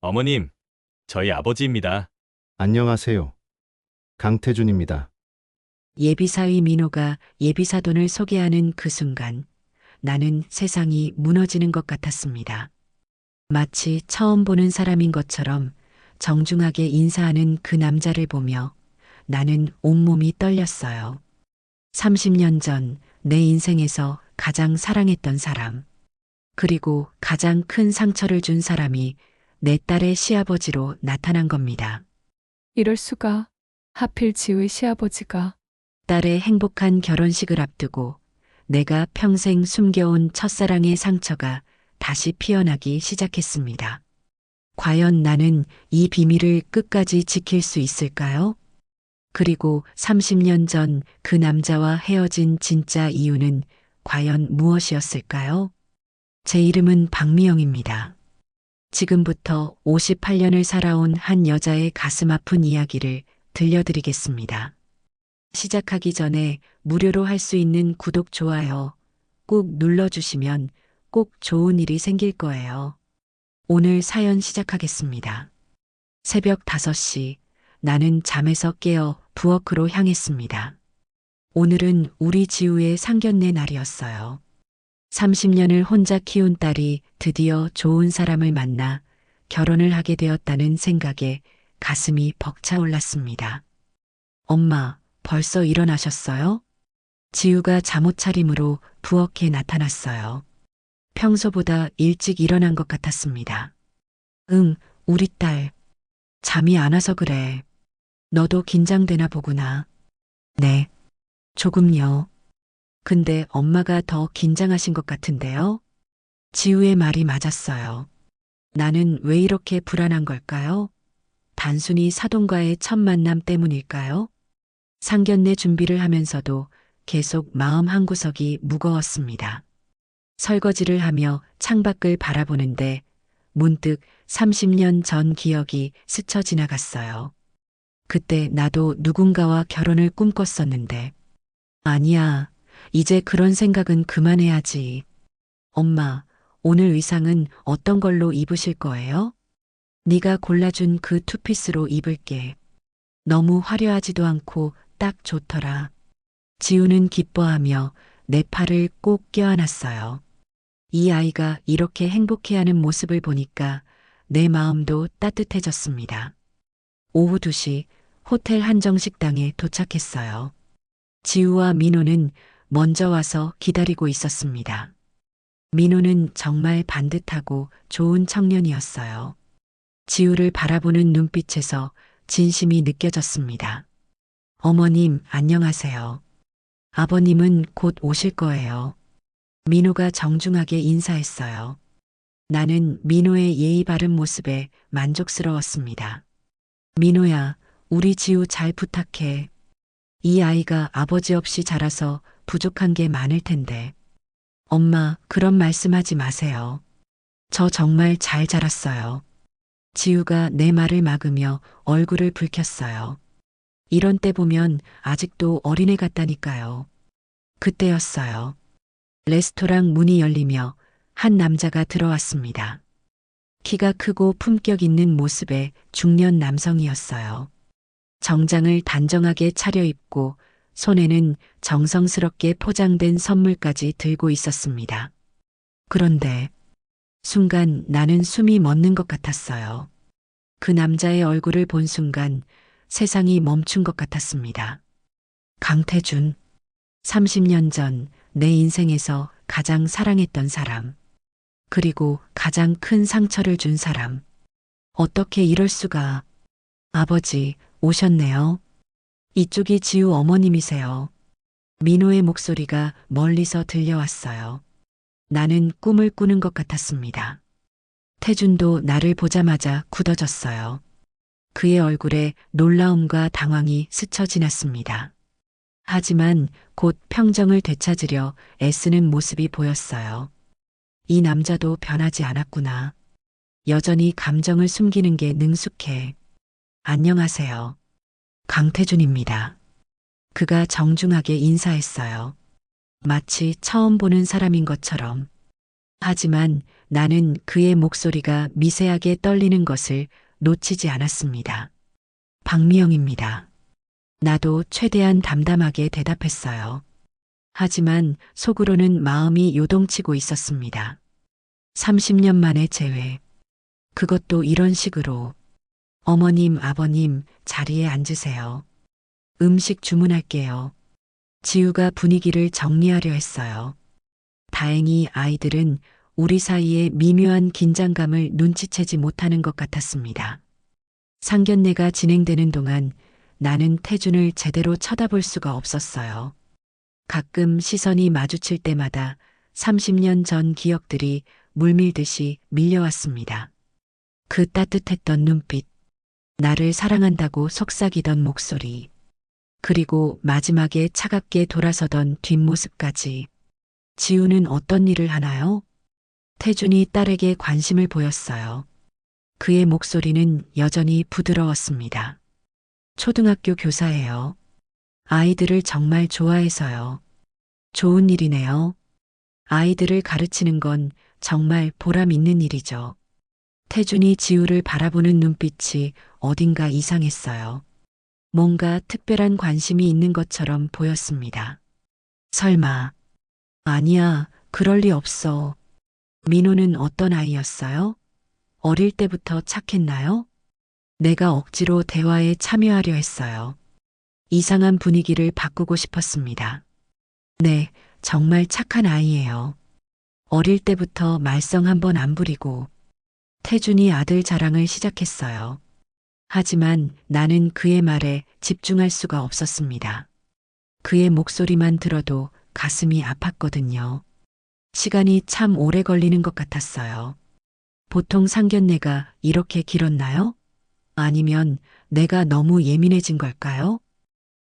어머님, 저희 아버지입니다. 안녕하세요. 강태준입니다. 예비사위 민호가 예비사돈을 소개하는 그 순간 나는 세상이 무너지는 것 같았습니다. 마치 처음 보는 사람인 것처럼 정중하게 인사하는 그 남자를 보며 나는 온몸이 떨렸어요. 30년 전 내 인생에서 가장 사랑했던 사람, 그리고 가장 큰 상처를 준 사람이 내 딸의 시아버지로 나타난 겁니다. 이럴 수가. 하필 지우의 시아버지가. 딸의 행복한 결혼식을 앞두고 내가 평생 숨겨온 첫사랑의 상처가 다시 피어나기 시작했습니다. 과연 나는 이 비밀을 끝까지 지킬 수 있을까요? 그리고 30년 전 그 남자와 헤어진 진짜 이유는 과연 무엇이었을까요? 제 이름은 박미영입니다. 지금부터 58년을 살아온 한 여자의 가슴 아픈 이야기를 들려드리겠습니다. 시작하기 전에 무료로 할 수 있는 구독, 좋아요 꾹 눌러주시면 꼭 좋은 일이 생길 거예요. 오늘 사연 시작하겠습니다. 새벽 5시 나는 잠에서 깨어 부엌으로 향했습니다. 오늘은 우리 지우의 상견례 날이었어요. 30년을 혼자 키운 딸이 드디어 좋은 사람을 만나 결혼을 하게 되었다는 생각에 가슴이 벅차올랐습니다. 엄마, 벌써 일어나셨어요? 지우가 잠옷 차림으로 부엌에 나타났어요. 평소보다 일찍 일어난 것 같았습니다. 응, 우리 딸. 잠이 안 와서 그래. 너도 긴장되나 보구나. 네, 조금요. 근데 엄마가 더 긴장하신 것 같은데요? 지우의 말이 맞았어요. 나는 왜 이렇게 불안한 걸까요? 단순히 사돈과의 첫 만남 때문일까요? 상견례 준비를 하면서도 계속 마음 한구석이 무거웠습니다. 설거지를 하며 창밖을 바라보는데 문득 30년 전 기억이 스쳐 지나갔어요. 그때 나도 누군가와 결혼을 꿈꿨었는데. 아니야, 이제 그런 생각은 그만해야지. 엄마, 오늘 의상은 어떤 걸로 입으실 거예요? 네가 골라준 그 투피스로 입을게. 너무 화려하지도 않고 딱 좋더라. 지우는 기뻐하며 내 팔을 꼭 껴안았어요. 이 아이가 이렇게 행복해하는 모습을 보니까 내 마음도 따뜻해졌습니다. 오후 2시 호텔 한정식당에 도착했어요. 지우와 민호는 먼저 와서 기다리고 있었습니다. 민호는 정말 반듯하고 좋은 청년이었어요. 지우를 바라보는 눈빛에서 진심이 느껴졌습니다. 어머님, 안녕하세요. 아버님은 곧 오실 거예요. 민호가 정중하게 인사했어요. 나는 민호의 예의 바른 모습에 만족스러웠습니다. 민호야, 우리 지우 잘 부탁해. 이 아이가 아버지 없이 자라서 부족한 게 많을 텐데. 엄마, 그런 말씀하지 마세요. 저 정말 잘 자랐어요. 지우가 내 말을 막으며 얼굴을 붉혔어요. 이런 때 보면 아직도 어린애 같다니까요. 그때였어요. 레스토랑 문이 열리며 한 남자가 들어왔습니다. 키가 크고 품격 있는 모습의 중년 남성이었어요. 정장을 단정하게 차려입고 손에는 정성스럽게 포장된 선물까지 들고 있었습니다. 그런데 순간 나는 숨이 멎는 것 같았어요. 그 남자의 얼굴을 본 순간 세상이 멈춘 것 같았습니다. 강태준. 30년 전 내 인생에서 가장 사랑했던 사람. 그리고 가장 큰 상처를 준 사람. 어떻게 이럴 수가. 아버지, 오셨네요. 이쪽이 지우 어머님이세요. 민호의 목소리가 멀리서 들려왔어요. 나는 꿈을 꾸는 것 같았습니다. 태준도 나를 보자마자 굳어졌어요. 그의 얼굴에 놀라움과 당황이 스쳐 지났습니다. 하지만 곧 평정을 되찾으려 애쓰는 모습이 보였어요. 이 남자도 변하지 않았구나. 여전히 감정을 숨기는 게 능숙해. 안녕하세요. 강태준입니다. 그가 정중하게 인사했어요. 마치 처음 보는 사람인 것처럼. 하지만 나는 그의 목소리가 미세하게 떨리는 것을 놓치지 않았습니다. 박미영입니다. 나도 최대한 담담하게 대답했어요. 하지만 속으로는 마음이 요동치고 있었습니다. 30년 만에 재회. 그것도 이런 식으로. 어머님, 아버님, 자리에 앉으세요. 음식 주문할게요. 지우가 분위기를 정리하려 했어요. 다행히 아이들은 우리 사이의 미묘한 긴장감을 눈치채지 못하는 것 같았습니다. 상견례가 진행되는 동안 나는 태준을 제대로 쳐다볼 수가 없었어요. 가끔 시선이 마주칠 때마다 30년 전 기억들이 물밀듯이 밀려왔습니다. 그 따뜻했던 눈빛, 나를 사랑한다고 속삭이던 목소리, 그리고 마지막에 차갑게 돌아서던 뒷모습까지. 지우는 어떤 일을 하나요? 태준이 딸에게 관심을 보였어요. 그의 목소리는 여전히 부드러웠습니다. 초등학교 교사예요. 아이들을 정말 좋아해서요. 좋은 일이네요. 아이들을 가르치는 건 정말 보람 있는 일이죠. 태준이 지우를 바라보는 눈빛이 어딘가 이상했어요. 뭔가 특별한 관심이 있는 것처럼 보였습니다. 설마. 아니야, 그럴 리 없어. 민호는 어떤 아이였어요? 어릴 때부터 착했나요? 내가 억지로 대화에 참여하려 했어요. 이상한 분위기를 바꾸고 싶었습니다. 네, 정말 착한 아이예요. 어릴 때부터 말썽 한 번 안 부리고. 태준이 아들 자랑을 시작했어요. 하지만 나는 그의 말에 집중할 수가 없었습니다. 그의 목소리만 들어도 가슴이 아팠거든요. 시간이 참 오래 걸리는 것 같았어요. 보통 상견례가 이렇게 길었나요? 아니면 내가 너무 예민해진 걸까요?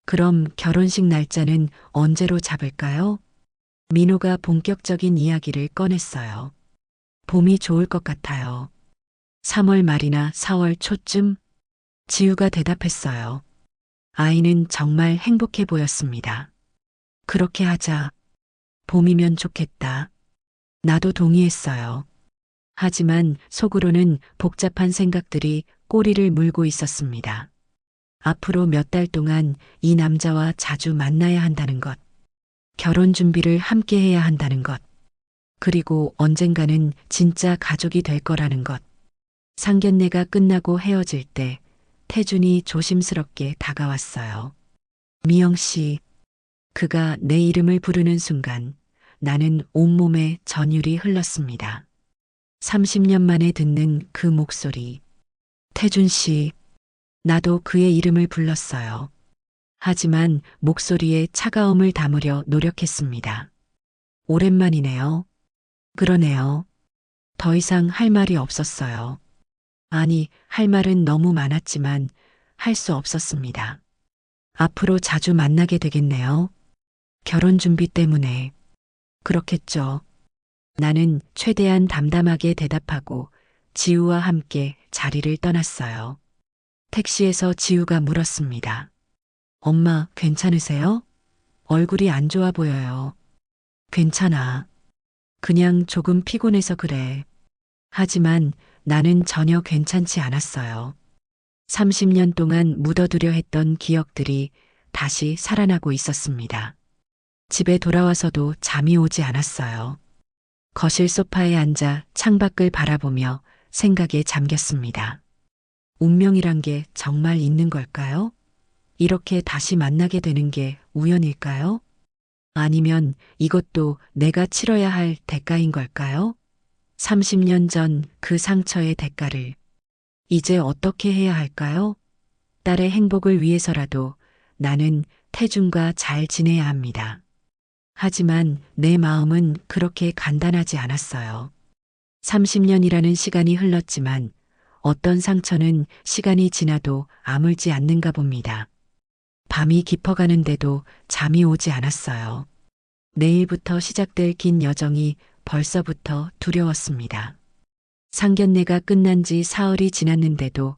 그럼 결혼식 날짜는 언제로 잡을까요? 민호가 본격적인 이야기를 꺼냈어요. 봄이 좋을 것 같아요. 3월 말이나 4월 초쯤? 지우가 대답했어요. 아이는 정말 행복해 보였습니다. 그렇게 하자. 봄이면 좋겠다. 나도 동의했어요. 하지만 속으로는 복잡한 생각들이 꼬리를 물고 있었습니다. 앞으로 몇 달 동안 이 남자와 자주 만나야 한다는 것. 결혼 준비를 함께 해야 한다는 것. 그리고 언젠가는 진짜 가족이 될 거라는 것. 상견례가 끝나고 헤어질 때 태준이 조심스럽게 다가왔어요. 미영 씨. 그가 내 이름을 부르는 순간 나는 온몸에 전율이 흘렀습니다. 30년 만에 듣는 그 목소리. 태준 씨. 나도 그의 이름을 불렀어요. 하지만 목소리에 차가움을 담으려 노력했습니다. 오랜만이네요. 그러네요. 더 이상 할 말이 없었어요. 아니, 할 말은 너무 많았지만 할 수 없었습니다. 앞으로 자주 만나게 되겠네요. 결혼 준비 때문에. 그렇겠죠. 나는 최대한 담담하게 대답하고 지우와 함께 자리를 떠났어요. 택시에서 지우가 물었습니다. 엄마, 괜찮으세요? 얼굴이 안 좋아 보여요. 괜찮아. 그냥 조금 피곤해서 그래. 하지만 나는 전혀 괜찮지 않았어요. 30년 동안 묻어두려 했던 기억들이 다시 살아나고 있었습니다. 집에 돌아와서도 잠이 오지 않았어요. 거실 소파에 앉아 창밖을 바라보며 생각에 잠겼습니다. 운명이란 게 정말 있는 걸까요? 이렇게 다시 만나게 되는 게 우연일까요? 아니면 이것도 내가 치러야 할 대가인 걸까요? 30년 전 그 상처의 대가를 이제 어떻게 해야 할까요? 딸의 행복을 위해서라도 나는 태준과 잘 지내야 합니다. 하지만 내 마음은 그렇게 간단하지 않았어요. 30년이라는 시간이 흘렀지만 어떤 상처는 시간이 지나도 아물지 않는가 봅니다. 밤이 깊어가는데도 잠이 오지 않았어요. 내일부터 시작될 긴 여정이 벌써부터 두려웠습니다. 상견례가 끝난 지 사흘이 지났는데도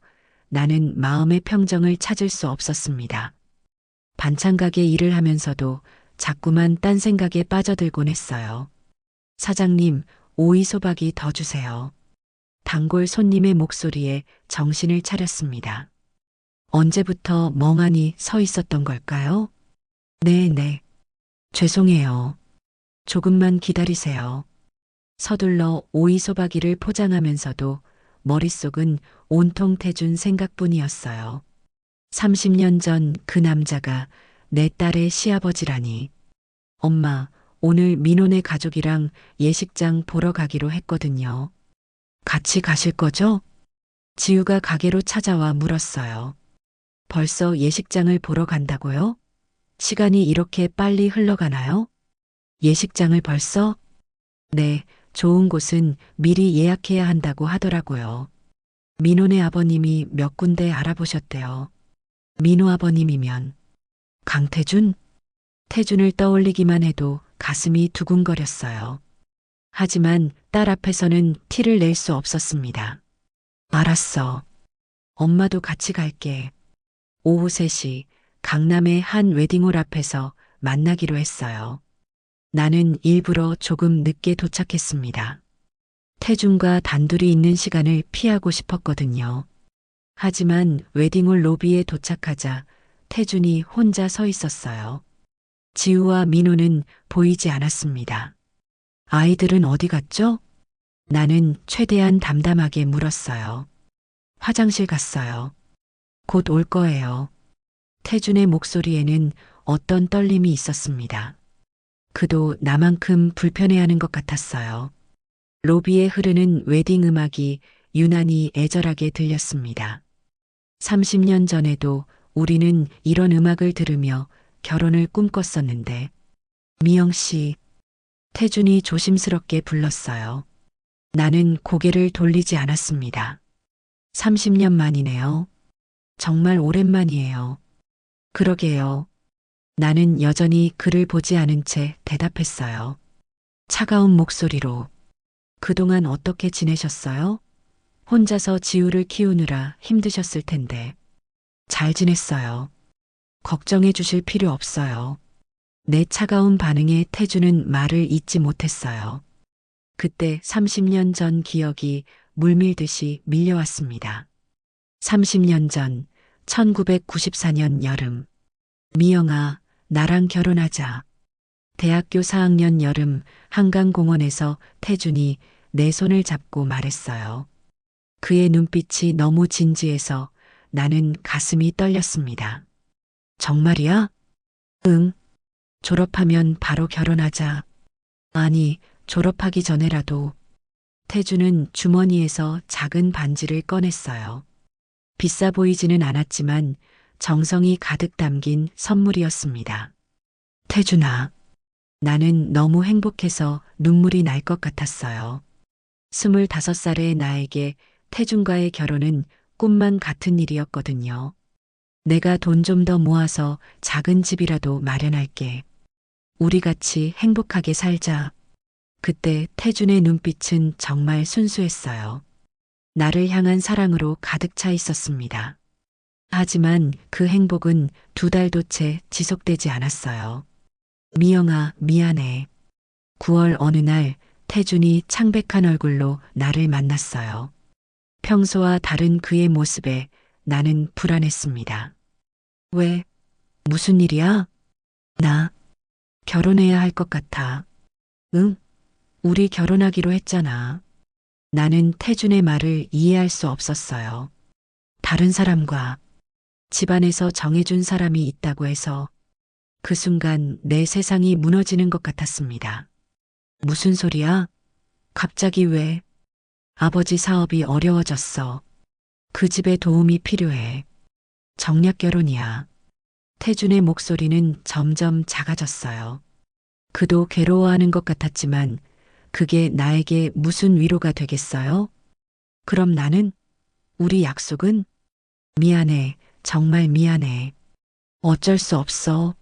나는 마음의 평정을 찾을 수 없었습니다. 반찬 가게 일을 하면서도 자꾸만 딴 생각에 빠져들곤 했어요. 사장님, 오이소박이 더 주세요. 단골 손님의 목소리에 정신을 차렸습니다. 언제부터 멍하니 서 있었던 걸까요? 네. 죄송해요. 조금만 기다리세요. 서둘러 오이소박이를 포장하면서도 머릿속은 온통 태준 생각뿐이었어요. 30년 전 그 남자가 내 딸의 시아버지라니. 엄마, 오늘 민호네 가족이랑 예식장 보러 가기로 했거든요. 같이 가실 거죠? 지우가 가게로 찾아와 물었어요. 벌써 예식장을 보러 간다고요? 시간이 이렇게 빨리 흘러가나요? 예식장을 벌써? 네, 좋은 곳은 미리 예약해야 한다고 하더라고요. 민호네 아버님이 몇 군데 알아보셨대요. 민호 아버님이면 강태준? 태준을 떠올리기만 해도 가슴이 두근거렸어요. 하지만 딸 앞에서는 티를 낼 수 없었습니다. 알았어. 엄마도 같이 갈게. 오후 3시 강남의 한 웨딩홀 앞에서 만나기로 했어요. 나는 일부러 조금 늦게 도착했습니다. 태준과 단둘이 있는 시간을 피하고 싶었거든요. 하지만 웨딩홀 로비에 도착하자 태준이 혼자 서 있었어요. 지우와 민호는 보이지 않았습니다. 아이들은 어디 갔죠? 나는 최대한 담담하게 물었어요. 화장실 갔어요. 곧 올 거예요. 태준의 목소리에는 어떤 떨림이 있었습니다. 그도 나만큼 불편해하는 것 같았어요. 로비에 흐르는 웨딩 음악이 유난히 애절하게 들렸습니다. 30년 전에도 우리는 이런 음악을 들으며 결혼을 꿈꿨었는데, 미영 씨, 태준이 조심스럽게 불렀어요. 나는 고개를 돌리지 않았습니다. 30년 만이네요. 정말 오랜만이에요. 그러게요. 나는 여전히 그를 보지 않은 채 대답했어요. 차가운 목소리로. 그동안 어떻게 지내셨어요? 혼자서 지우를 키우느라 힘드셨을 텐데. 잘 지냈어요. 걱정해 주실 필요 없어요. 내 차가운 반응에 태주는 말을 잇지 못했어요. 그때 30년 전 기억이 물밀듯이 밀려왔습니다. 30년 전 1994년 여름. 미영아, 나랑 결혼하자. 대학교 4학년 여름 한강공원에서 태준이 내 손을 잡고 말했어요. 그의 눈빛이 너무 진지해서 나는 가슴이 떨렸습니다. 정말이야? 응. 졸업하면 바로 결혼하자. 아니, 졸업하기 전에라도. 태준은 주머니에서 작은 반지를 꺼냈어요. 비싸 보이지는 않았지만 정성이 가득 담긴 선물이었습니다. 태준아, 나는 너무 행복해서 눈물이 날 것 같았어요. 25살의 나에게 태준과의 결혼은 꿈만 같은 일이었거든요. 내가 돈 좀 더 모아서 작은 집이라도 마련할게. 우리 같이 행복하게 살자. 그때 태준의 눈빛은 정말 순수했어요. 나를 향한 사랑으로 가득 차 있었습니다. 하지만 그 행복은 2달도 채 지속되지 않았어요. 미영아, 미안해. 9월 어느 날 태준이 창백한 얼굴로 나를 만났어요. 평소와 다른 그의 모습에 나는 불안했습니다. 왜? 무슨 일이야? 나 결혼해야 할 것 같아. 응? 우리 결혼하기로 했잖아. 나는 태준의 말을 이해할 수 없었어요. 다른 사람과 집안에서 정해준 사람이 있다고 해서 그 순간 내 세상이 무너지는 것 같았습니다. 무슨 소리야? 갑자기 왜? 아버지 사업이 어려워졌어. 그 집에 도움이 필요해. 정략 결혼이야. 태준의 목소리는 점점 작아졌어요. 그도 괴로워하는 것 같았지만 그게 나에게 무슨 위로가 되겠어요? 그럼 나는? 우리 약속은? 미안해. 정말 미안해. 어쩔 수 없어.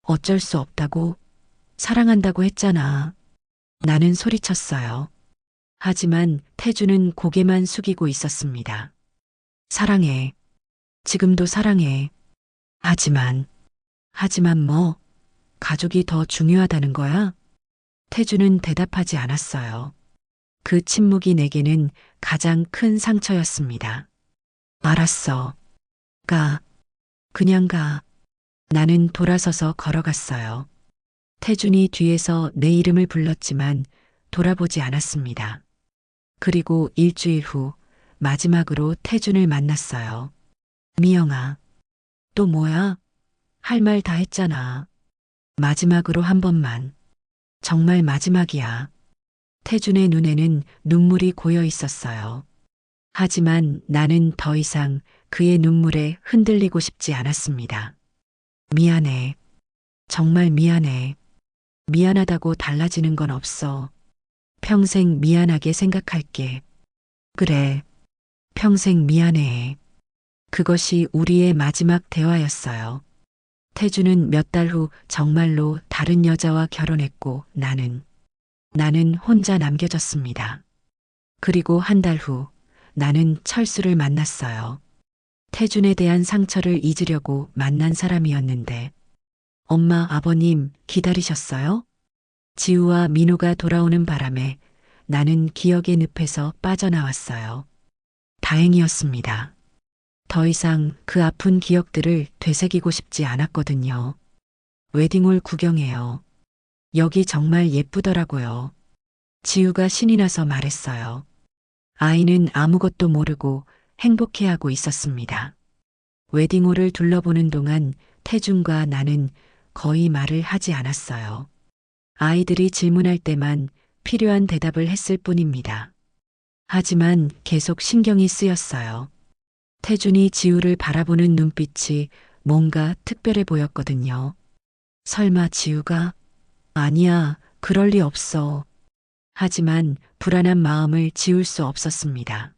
어쩔 수 없다고. 사랑한다고 했잖아. 나는 소리쳤어요. 하지만 태주는 고개만 숙이고 있었습니다. 사랑해. 지금도 사랑해. 하지만 뭐, 가족이 더 중요하다는 거야? 태주는 대답하지 않았어요. 그 침묵이 내게는 가장 큰 상처였습니다. 알았어. 가. 그냥 가. 나는 돌아서서 걸어갔어요. 태준이 뒤에서 내 이름을 불렀지만 돌아보지 않았습니다. 그리고 일주일 후 마지막으로 태준을 만났어요. 미영아, 또 뭐야? 할 말 다 했잖아. 마지막으로 한 번만. 정말 마지막이야. 태준의 눈에는 눈물이 고여 있었어요. 하지만 나는 더 이상 그의 눈물에 흔들리고 싶지 않았습니다. 미안해. 정말 미안해. 미안하다고 달라지는 건 없어. 평생 미안하게 생각할게. 그래. 평생 미안해. 그것이 우리의 마지막 대화였어요. 태주는 몇 달 후 정말로 다른 여자와 결혼했고 나는 혼자 남겨졌습니다. 그리고 한 달 후 나는 철수를 만났어요. 태준에 대한 상처를 잊으려고 만난 사람이었는데 엄마, 아버님 기다리셨어요? 지우와 민호가 돌아오는 바람에 나는 기억의 늪에서 빠져나왔어요. 다행이었습니다. 더 이상 그 아픈 기억들을 되새기고 싶지 않았거든요. 웨딩홀 구경해요. 여기 정말 예쁘더라고요. 지우가 신이 나서 말했어요. 아이는 아무것도 모르고 행복해하고 있었습니다. 웨딩홀을 둘러보는 동안 태준과 나는 거의 말을 하지 않았어요. 아이들이 질문할 때만 필요한 대답을 했을 뿐입니다. 하지만 계속 신경이 쓰였어요. 태준이 지우를 바라보는 눈빛이 뭔가 특별해 보였거든요. 설마 지우가? 아니야, 그럴 리 없어. 하지만 불안한 마음을 지울 수 없었습니다.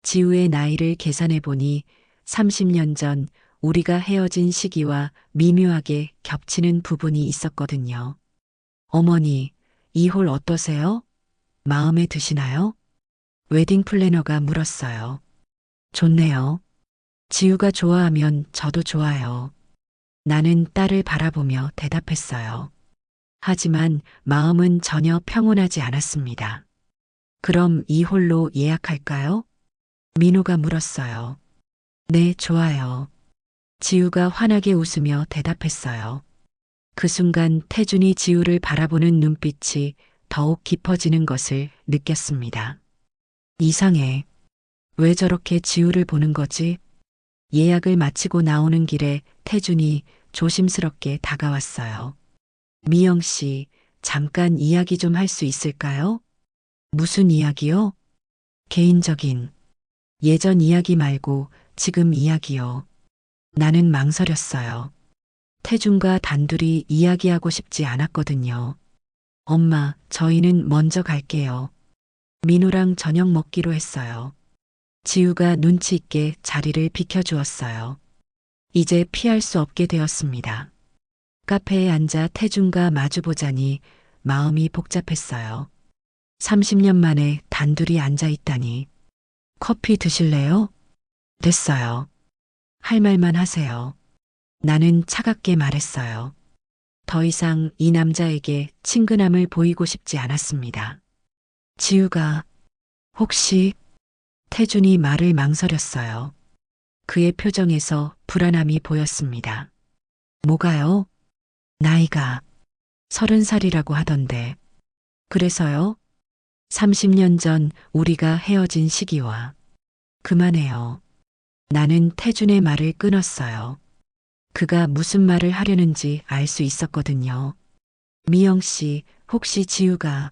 지우의 나이를 계산해 보니 30년 전 우리가 헤어진 시기와 미묘하게 겹치는 부분이 있었거든요. 어머니, 이 홀 어떠세요? 마음에 드시나요? 웨딩 플래너가 물었어요. 좋네요. 지우가 좋아하면 저도 좋아요. 나는 딸을 바라보며 대답했어요. 하지만 마음은 전혀 평온하지 않았습니다. 그럼 이 홀로 예약할까요? 민호가 물었어요. 네, 좋아요. 지우가 환하게 웃으며 대답했어요. 그 순간 태준이 지우를 바라보는 눈빛이 더욱 깊어지는 것을 느꼈습니다. 이상해. 왜 저렇게 지우를 보는 거지? 예약을 마치고 나오는 길에 태준이 조심스럽게 다가왔어요. 미영 씨, 잠깐 이야기 좀 할 수 있을까요? 무슨 이야기요? 개인적인. 예전 이야기 말고 지금 이야기요. 나는 망설였어요. 태준과 단둘이 이야기하고 싶지 않았거든요. 엄마, 저희는 먼저 갈게요. 민호랑 저녁 먹기로 했어요. 지우가 눈치 있게 자리를 비켜주었어요. 이제 피할 수 없게 되었습니다. 카페에 앉아 태준과 마주보자니 마음이 복잡했어요. 30년 만에 단둘이 앉아 있다니. 커피 드실래요? 됐어요. 할 말만 하세요. 나는 차갑게 말했어요. 더 이상 이 남자에게 친근함을 보이고 싶지 않았습니다. 지우가 혹시 태준이 말을 망설였어요. 그의 표정에서 불안함이 보였습니다. 뭐가요? 나이가 30살이라고 하던데. 그래서요? 30년 전 우리가 헤어진 시기와. 그만해요. 나는 태준의 말을 끊었어요. 그가 무슨 말을 하려는지 알 수 있었거든요. 미영 씨, 혹시 지우가?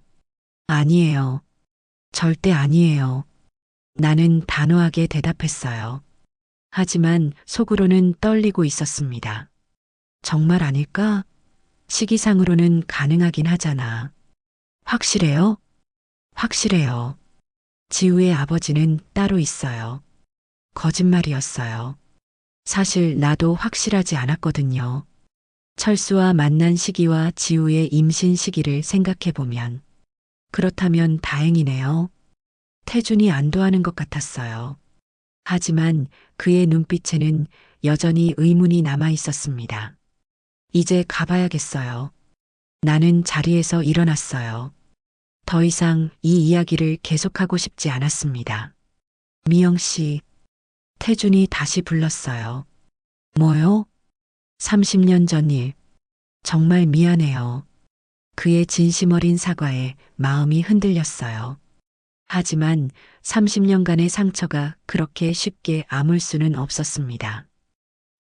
아니에요. 절대 아니에요. 나는 단호하게 대답했어요. 하지만 속으로는 떨리고 있었습니다. 정말 아닐까? 시기상으로는 가능하긴 하잖아. 확실해요? 확실해요. 지우의 아버지는 따로 있어요. 거짓말이었어요. 사실 나도 확실하지 않았거든요. 철수와 만난 시기와 지우의 임신 시기를 생각해보면. 그렇다면 다행이네요. 태준이 안도하는 것 같았어요. 하지만 그의 눈빛에는 여전히 의문이 남아 있었습니다. 이제 가봐야겠어요. 나는 자리에서 일어났어요. 더 이상 이 이야기를 계속하고 싶지 않았습니다. 미영 씨, 태준이 다시 불렀어요. 뭐요? 30년 전 일. 정말 미안해요. 그의 진심 어린 사과에 마음이 흔들렸어요. 하지만 30년간의 상처가 그렇게 쉽게 아물 수는 없었습니다.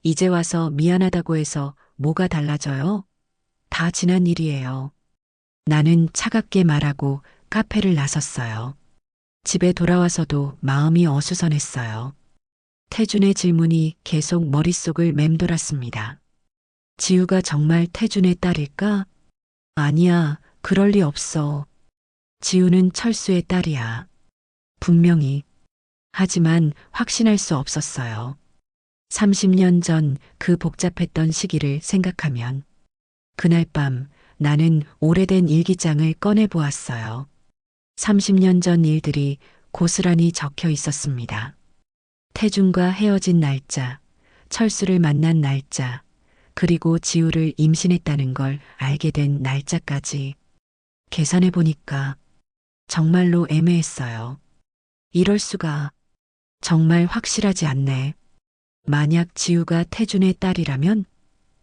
이제 와서 미안하다고 해서 뭐가 달라져요? 다 지난 일이에요. 나는 차갑게 말하고 카페를 나섰어요. 집에 돌아와서도 마음이 어수선했어요. 태준의 질문이 계속 머릿속을 맴돌았습니다. 지우가 정말 태준의 딸일까? 아니야, 그럴 리 없어. 지우는 철수의 딸이야. 분명히. 하지만 확신할 수 없었어요. 30년 전 그 복잡했던 시기를 생각하면 그날 밤 나는 오래된 일기장을 꺼내 보았어요. 30년 전 일들이 고스란히 적혀 있었습니다. 태준과 헤어진 날짜, 철수를 만난 날짜, 그리고 지우를 임신했다는 걸 알게 된 날짜까지. 계산해 보니까 정말로 애매했어요. 이럴 수가. 정말 확실하지 않네. 만약 지우가 태준의 딸이라면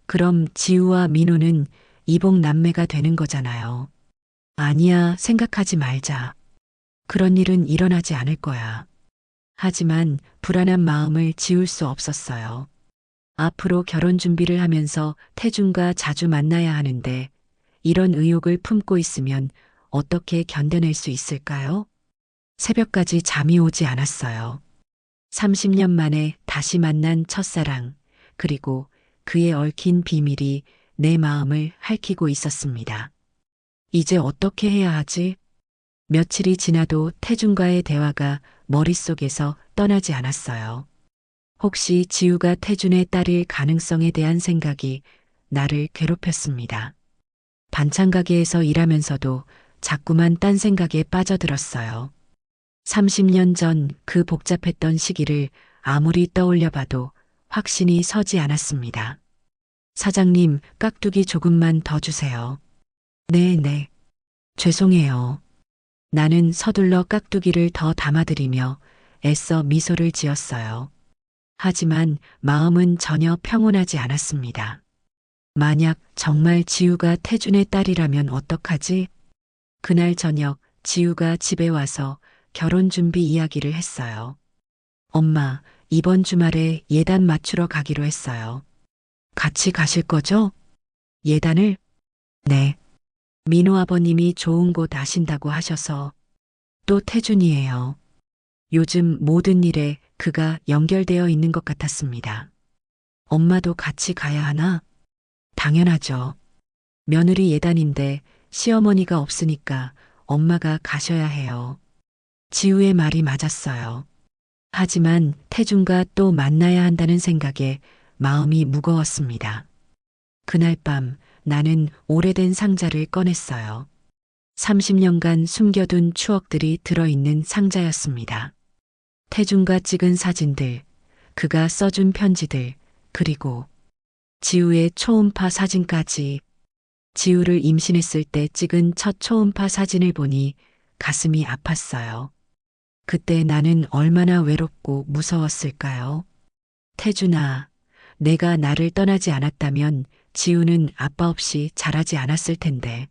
그럼 지우와 민호는 이복 남매가 되는 거잖아요. 아니야, 생각하지 말자. 그런 일은 일어나지 않을 거야. 하지만 불안한 마음을 지울 수 없었어요. 앞으로 결혼 준비를 하면서 태준과 자주 만나야 하는데 이런 의욕을 품고 있으면 어떻게 견뎌낼 수 있을까요? 새벽까지 잠이 오지 않았어요. 30년 만에 다시 만난 첫사랑, 그리고 그의 얽힌 비밀이 내 마음을 핥히고 있었습니다. 이제 어떻게 해야 하지? 며칠이 지나도 태준과의 대화가 머릿속에서 떠나지 않았어요. 혹시 지우가 태준의 딸일 가능성에 대한 생각이 나를 괴롭혔습니다. 반찬 가게에서 일하면서도 자꾸만 딴 생각에 빠져들었어요. 30년 전 그 복잡했던 시기를 아무리 떠올려 봐도 확신이 서지 않았습니다. 사장님, 깍두기 조금만 더 주세요. 네. 죄송해요. 나는 서둘러 깍두기를 더 담아드리며 애써 미소를 지었어요. 하지만 마음은 전혀 평온하지 않았습니다. 만약 정말 지우가 태준의 딸이라면 어떡하지? 그날 저녁 지우가 집에 와서 결혼 준비 이야기를 했어요. 엄마, 이번 주말에 예단 맞추러 가기로 했어요. 같이 가실 거죠? 예단을? 네. 민호 아버님이 좋은 곳 아신다고 하셔서. 또 태준이에요. 요즘 모든 일에 그가 연결되어 있는 것 같았습니다. 엄마도 같이 가야 하나? 당연하죠. 며느리 예단인데 시어머니가 없으니까 엄마가 가셔야 해요. 지우의 말이 맞았어요. 하지만 태준과 또 만나야 한다는 생각에 마음이 무거웠습니다. 그날 밤 나는 오래된 상자를 꺼냈어요. 30년간 숨겨둔 추억들이 들어있는 상자였습니다. 태준과 찍은 사진들, 그가 써준 편지들, 그리고 지우의 초음파 사진까지. 지우를 임신했을 때 찍은 첫 초음파 사진을 보니 가슴이 아팠어요. 그때 나는 얼마나 외롭고 무서웠을까요? 태준아, 내가 나를 떠나지 않았다면 지우는 아빠 없이 자라지 않았을 텐데.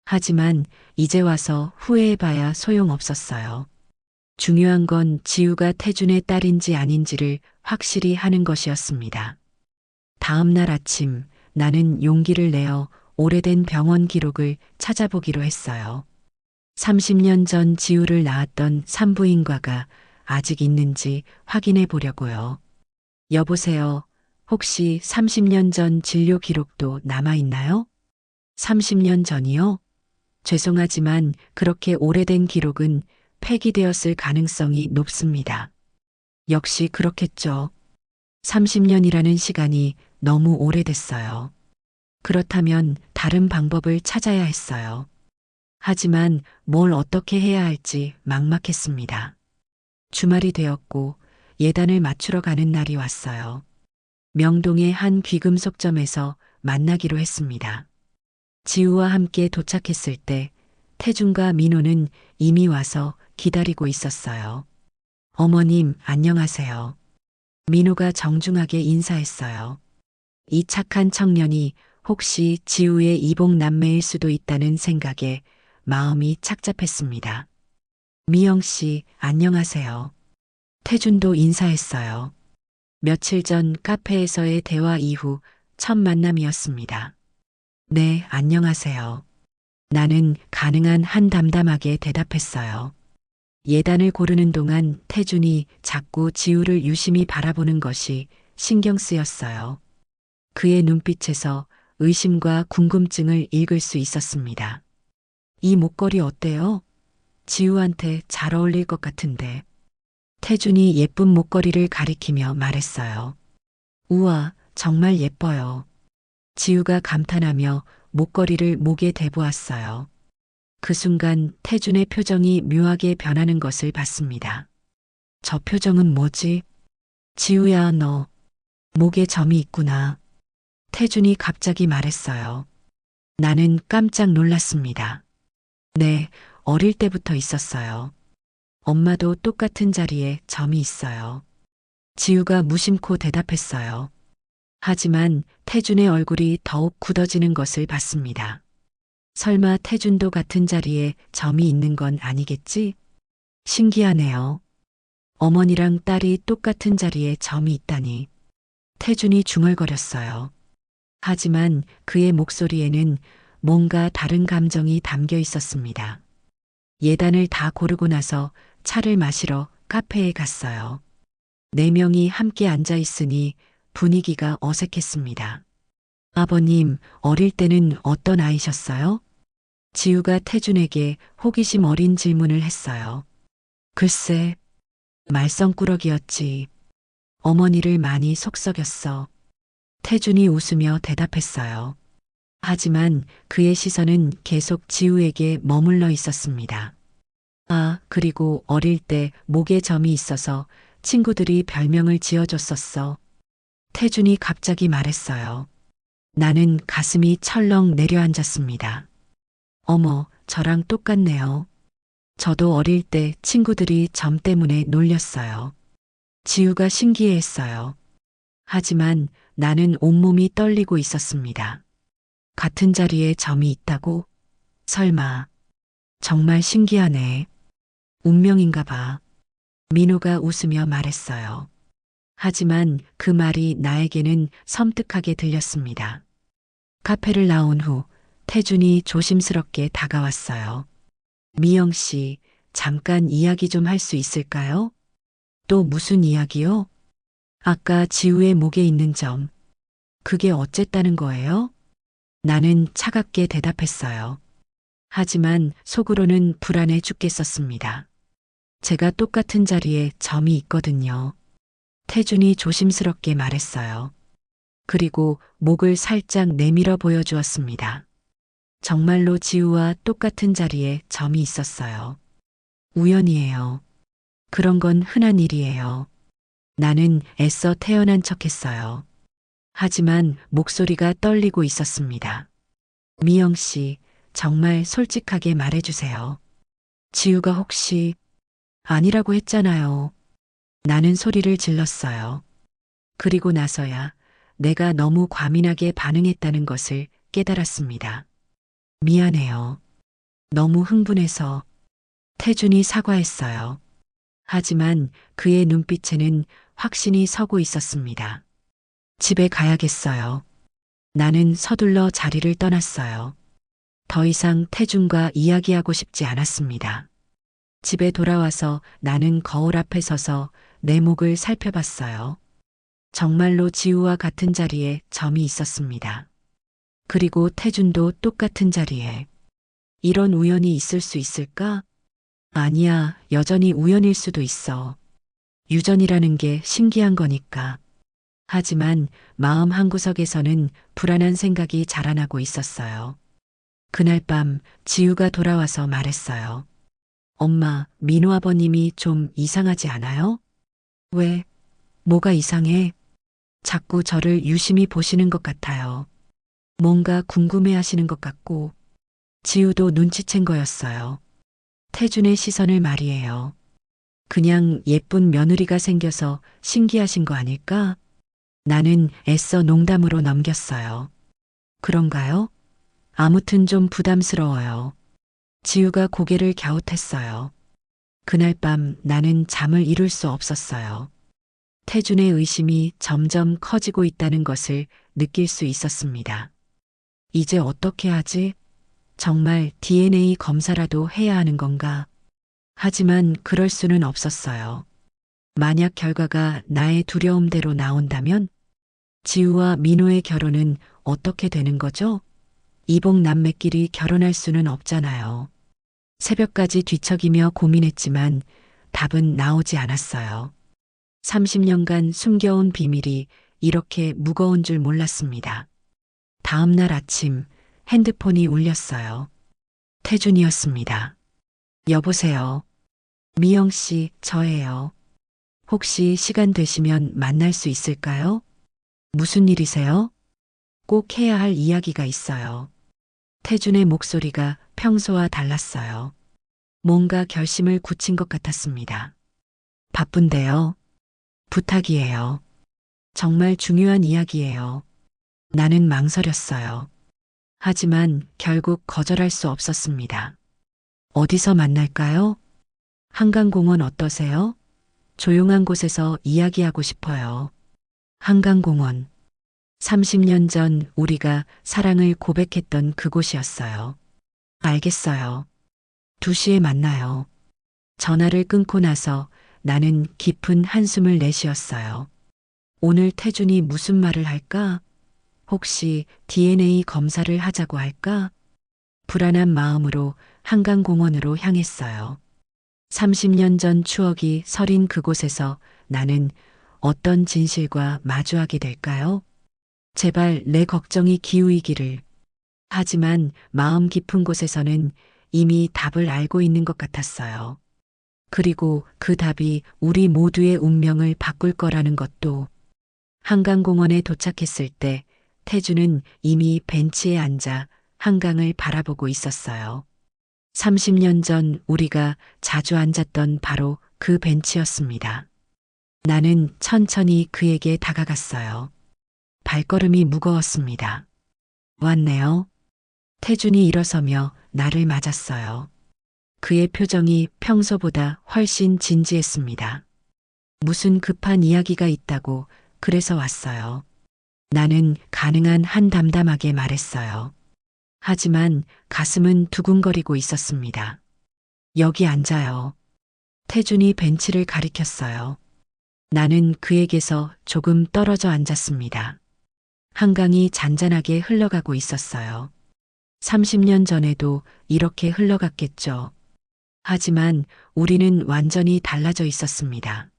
하지만 이제 와서 후회해봐야 소용없었어요. 중요한 건 지우가 태준의 딸인지 아닌지를 확실히 하는 것이었습니다. 다음 날 아침 나는 용기를 내어 오래된 병원 기록을 찾아보기로 했어요. 30년 전 지우를 낳았던 산부인과가 아직 있는지 확인해 보려고요. 여보세요. 혹시 30년 전 진료 기록도 남아있나요? 30년 전이요? 죄송하지만 그렇게 오래된 기록은 폐기되었을 가능성이 높습니다. 역시 그렇겠죠. 30년이라는 시간이 너무 오래됐어요. 그렇다면 다른 방법을 찾아야 했어요. 하지만 뭘 어떻게 해야 할지 막막했습니다. 주말이 되었고 예단을 맞추러 가는 날이 왔어요. 명동의 한 귀금속점에서 만나기로 했습니다. 지우와 함께 도착했을 때 태준과 민호는 이미 와서 기다리고 있었어요. 어머님, 안녕하세요. 민호가 정중하게 인사했어요. 이 착한 청년이 혹시 지우의 이복 남매일 수도 있다는 생각에 마음이 착잡했습니다. 미영 씨, 안녕하세요. 태준도 인사했어요. 며칠 전 카페에서의 대화 이후 첫 만남이었습니다. 네, 안녕하세요. 나는 가능한 한 담담하게 대답했어요. 예단을 고르는 동안 태준이 자꾸 지우를 유심히 바라보는 것이 신경 쓰였어요. 그의 눈빛에서 의심과 궁금증을 읽을 수 있었습니다. 이 목걸이 어때요? 지우한테 잘 어울릴 것 같은데. 태준이 예쁜 목걸이를 가리키며 말했어요. 우와, 정말 예뻐요. 지우가 감탄하며 목걸이를 목에 대보았어요. 그 순간 태준의 표정이 묘하게 변하는 것을 봤습니다. 저 표정은 뭐지? 지우야, 너 목에 점이 있구나. 태준이 갑자기 말했어요. 나는 깜짝 놀랐습니다. 네, 어릴 때부터 있었어요. 엄마도 똑같은 자리에 점이 있어요. 지우가 무심코 대답했어요. 하지만 태준의 얼굴이 더욱 굳어지는 것을 봤습니다. 설마 태준도 같은 자리에 점이 있는 건 아니겠지? 신기하네요. 어머니랑 딸이 똑같은 자리에 점이 있다니. 태준이 중얼거렸어요. 하지만 그의 목소리에는 뭔가 다른 감정이 담겨 있었습니다. 예단을 다 고르고 나서 차를 마시러 카페에 갔어요. 4명이 함께 앉아 있으니 분위기가 어색했습니다. 아버님, 어릴 때는 어떤 아이셨어요? 지우가 태준에게 호기심 어린 질문을 했어요. 글쎄, 말썽꾸러기였지. 어머니를 많이 속썩였어. 태준이 웃으며 대답했어요. 하지만 그의 시선은 계속 지우에게 머물러 있었습니다. 아, 그리고 어릴 때 목에 점이 있어서 친구들이 별명을 지어줬었어. 태준이 갑자기 말했어요. 나는 가슴이 철렁 내려앉았습니다. 어머, 저랑 똑같네요. 저도 어릴 때 친구들이 점 때문에 놀렸어요. 지우가 신기해했어요. 하지만 나는 온몸이 떨리고 있었습니다. 같은 자리에 점이 있다고? 설마. 정말 신기하네. 운명인가 봐. 민호가 웃으며 말했어요. 하지만 그 말이 나에게는 섬뜩하게 들렸습니다. 카페를 나온 후 태준이 조심스럽게 다가왔어요. 미영 씨, 잠깐 이야기 좀 할 수 있을까요? 또 무슨 이야기요? 아까 지우의 목에 있는 점. 그게 어쨌다는 거예요? 나는 차갑게 대답했어요. 하지만 속으로는 불안해 죽겠었습니다. 제가 똑같은 자리에 점이 있거든요. 태준이 조심스럽게 말했어요. 그리고 목을 살짝 내밀어 보여주었습니다. 정말로 지우와 똑같은 자리에 점이 있었어요. 우연이에요. 그런 건 흔한 일이에요. 나는 애써 태어난 척했어요. 하지만 목소리가 떨리고 있었습니다. 미영 씨, 정말 솔직하게 말해주세요. 지우가 혹시 아니라고 했잖아요. 나는 소리를 질렀어요. 그리고 나서야 내가 너무 과민하게 반응했다는 것을 깨달았습니다. 미안해요. 너무 흥분해서. 태준이 사과했어요. 하지만 그의 눈빛에는 확신이 서고 있었습니다. 집에 가야겠어요. 나는 서둘러 자리를 떠났어요. 더 이상 태준과 이야기하고 싶지 않았습니다. 집에 돌아와서 나는 거울 앞에 서서 내 목을 살펴봤어요. 정말로 지우와 같은 자리에 점이 있었습니다. 그리고 태준도 똑같은 자리에. 이런 우연이 있을 수 있을까? 아니야, 여전히 우연일 수도 있어. 유전이라는 게 신기한 거니까. 하지만 마음 한구석에서는 불안한 생각이 자라나고 있었어요. 그날 밤 지우가 돌아와서 말했어요. 엄마, 민호 아버님이 좀 이상하지 않아요? 왜? 뭐가 이상해? 자꾸 저를 유심히 보시는 것 같아요. 뭔가 궁금해 하시는 것 같고. 지우도 눈치챈 거였어요. 태준의 시선을 말이에요. 그냥 예쁜 며느리가 생겨서 신기하신 거 아닐까? 나는 애써 농담으로 넘겼어요. 그런가요? 아무튼 좀 부담스러워요. 지우가 고개를 갸웃했어요. 그날 밤 나는 잠을 이룰 수 없었어요. 태준의 의심이 점점 커지고 있다는 것을 느낄 수 있었습니다. 이제 어떻게 하지? 정말 DNA 검사라도 해야 하는 건가? 하지만 그럴 수는 없었어요. 만약 결과가 나의 두려움대로 나온다면 지우와 민호의 결혼은 어떻게 되는 거죠? 이복 남매끼리 결혼할 수는 없잖아요. 새벽까지 뒤척이며 고민했지만 답은 나오지 않았어요. 30년간 숨겨온 비밀이 이렇게 무거운 줄 몰랐습니다. 다음 날 아침 핸드폰이 울렸어요. 태준이었습니다. 여보세요. 미영 씨, 저예요. 혹시 시간 되시면 만날 수 있을까요? 무슨 일이세요? 꼭 해야 할 이야기가 있어요. 태준의 목소리가 평소와 달랐어요. 뭔가 결심을 굳힌 것 같았습니다. 바쁜데요. 부탁이에요. 정말 중요한 이야기예요. 나는 망설였어요. 하지만 결국 거절할 수 없었습니다. 어디서 만날까요? 한강공원 어떠세요? 조용한 곳에서 이야기하고 싶어요. 한강공원. 30년 전 우리가 사랑을 고백했던 그곳이었어요. 알겠어요. 2시에 만나요. 전화를 끊고 나서 나는 깊은 한숨을 내쉬었어요. 오늘 태준이 무슨 말을 할까? 혹시 DNA 검사를 하자고 할까? 불안한 마음으로 한강공원으로 향했어요. 30년 전 추억이 서린 그곳에서 나는 어떤 진실과 마주하게 될까요? 제발 내 걱정이 기우이기를. 하지만 마음 깊은 곳에서는 이미 답을 알고 있는 것 같았어요. 그리고 그 답이 우리 모두의 운명을 바꿀 거라는 것도. 한강공원에 도착했을 때 태주는 이미 벤치에 앉아 한강을 바라보고 있었어요. 30년 전 우리가 자주 앉았던 바로 그 벤치였습니다. 나는 천천히 그에게 다가갔어요. 발걸음이 무거웠습니다. 왔네요. 태준이 일어서며 나를 맞았어요. 그의 표정이 평소보다 훨씬 진지했습니다. 무슨 급한 이야기가 있다고 그래서 왔어요. 나는 가능한 한 담담하게 말했어요. 하지만 가슴은 두근거리고 있었습니다. 여기 앉아요. 태준이 벤치를 가리켰어요. 나는 그에게서 조금 떨어져 앉았습니다. 한강이 잔잔하게 흘러가고 있었어요. 30년 전에도 이렇게 흘러갔겠죠. 하지만 우리는 완전히 달라져 있었습니다.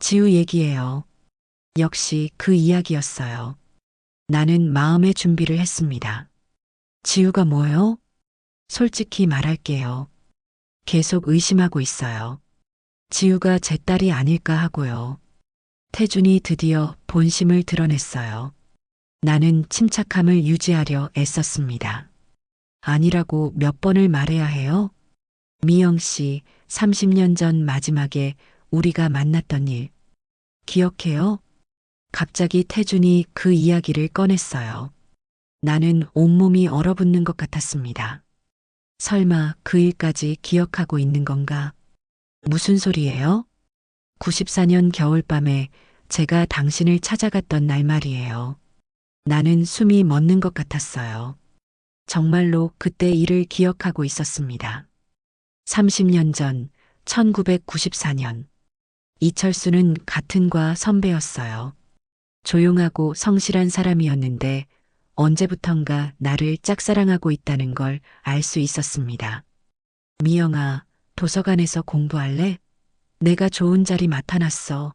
지우 얘기예요. 역시 그 이야기였어요. 나는 마음의 준비를 했습니다. 지우가 뭐요? 솔직히 말할게요. 계속 의심하고 있어요. 지우가 제 딸이 아닐까 하고요. 태준이 드디어 본심을 드러냈어요. 나는 침착함을 유지하려 애썼습니다. 아니라고 몇 번을 말해야 해요? 미영 씨, 30년 전 마지막에 우리가 만났던 일. 기억해요? 갑자기 태준이 그 이야기를 꺼냈어요. 나는 온몸이 얼어붙는 것 같았습니다. 설마 그 일까지 기억하고 있는 건가? 무슨 소리예요? 94년 겨울밤에 제가 당신을 찾아갔던 날 말이에요. 나는 숨이 멎는 것 같았어요. 정말로 그때 일을 기억하고 있었습니다. 30년 전, 1994년. 이철수는 같은 과 선배였어요. 조용하고 성실한 사람이었는데 언제부턴가 나를 짝사랑하고 있다는 걸 알 수 있었습니다. 미영아, 도서관에서 공부할래? 내가 좋은 자리 맡아놨어.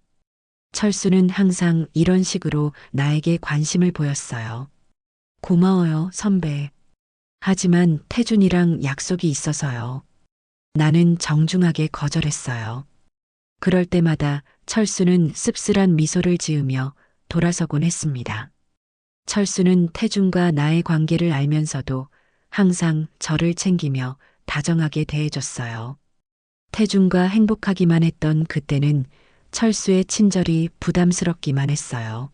철수는 항상 이런 식으로 나에게 관심을 보였어요. 고마워요, 선배. 하지만 태준이랑 약속이 있어서요. 나는 정중하게 거절했어요. 그럴 때마다 철수는 씁쓸한 미소를 지으며 돌아서곤 했습니다. 철수는 태준과 나의 관계를 알면서도 항상 저를 챙기며 다정하게 대해줬어요. 태준과 행복하기만 했던 그때는 철수의 친절이 부담스럽기만 했어요.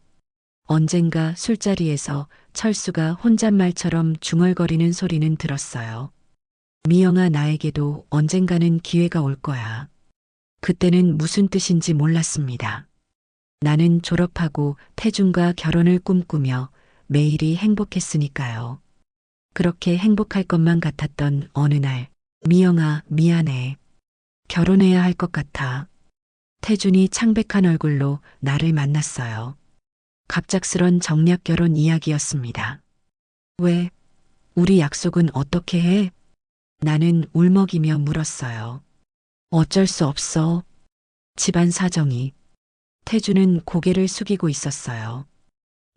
언젠가 술자리에서 철수가 혼잣말처럼 중얼거리는 소리는 들었어요. 미영아, 나에게도 언젠가는 기회가 올 거야. 그때는 무슨 뜻인지 몰랐습니다. 나는 졸업하고 태준과 결혼을 꿈꾸며 매일이 행복했으니까요. 그렇게 행복할 것만 같았던 어느 날, 미영아, 미안해. 결혼해야 할 것 같아. 태준이 창백한 얼굴로 나를 만났어요. 갑작스런 정략 결혼 이야기였습니다. 왜? 우리 약속은 어떻게 해? 나는 울먹이며 물었어요. 어쩔 수 없어. 집안 사정이. 태준은 고개를 숙이고 있었어요.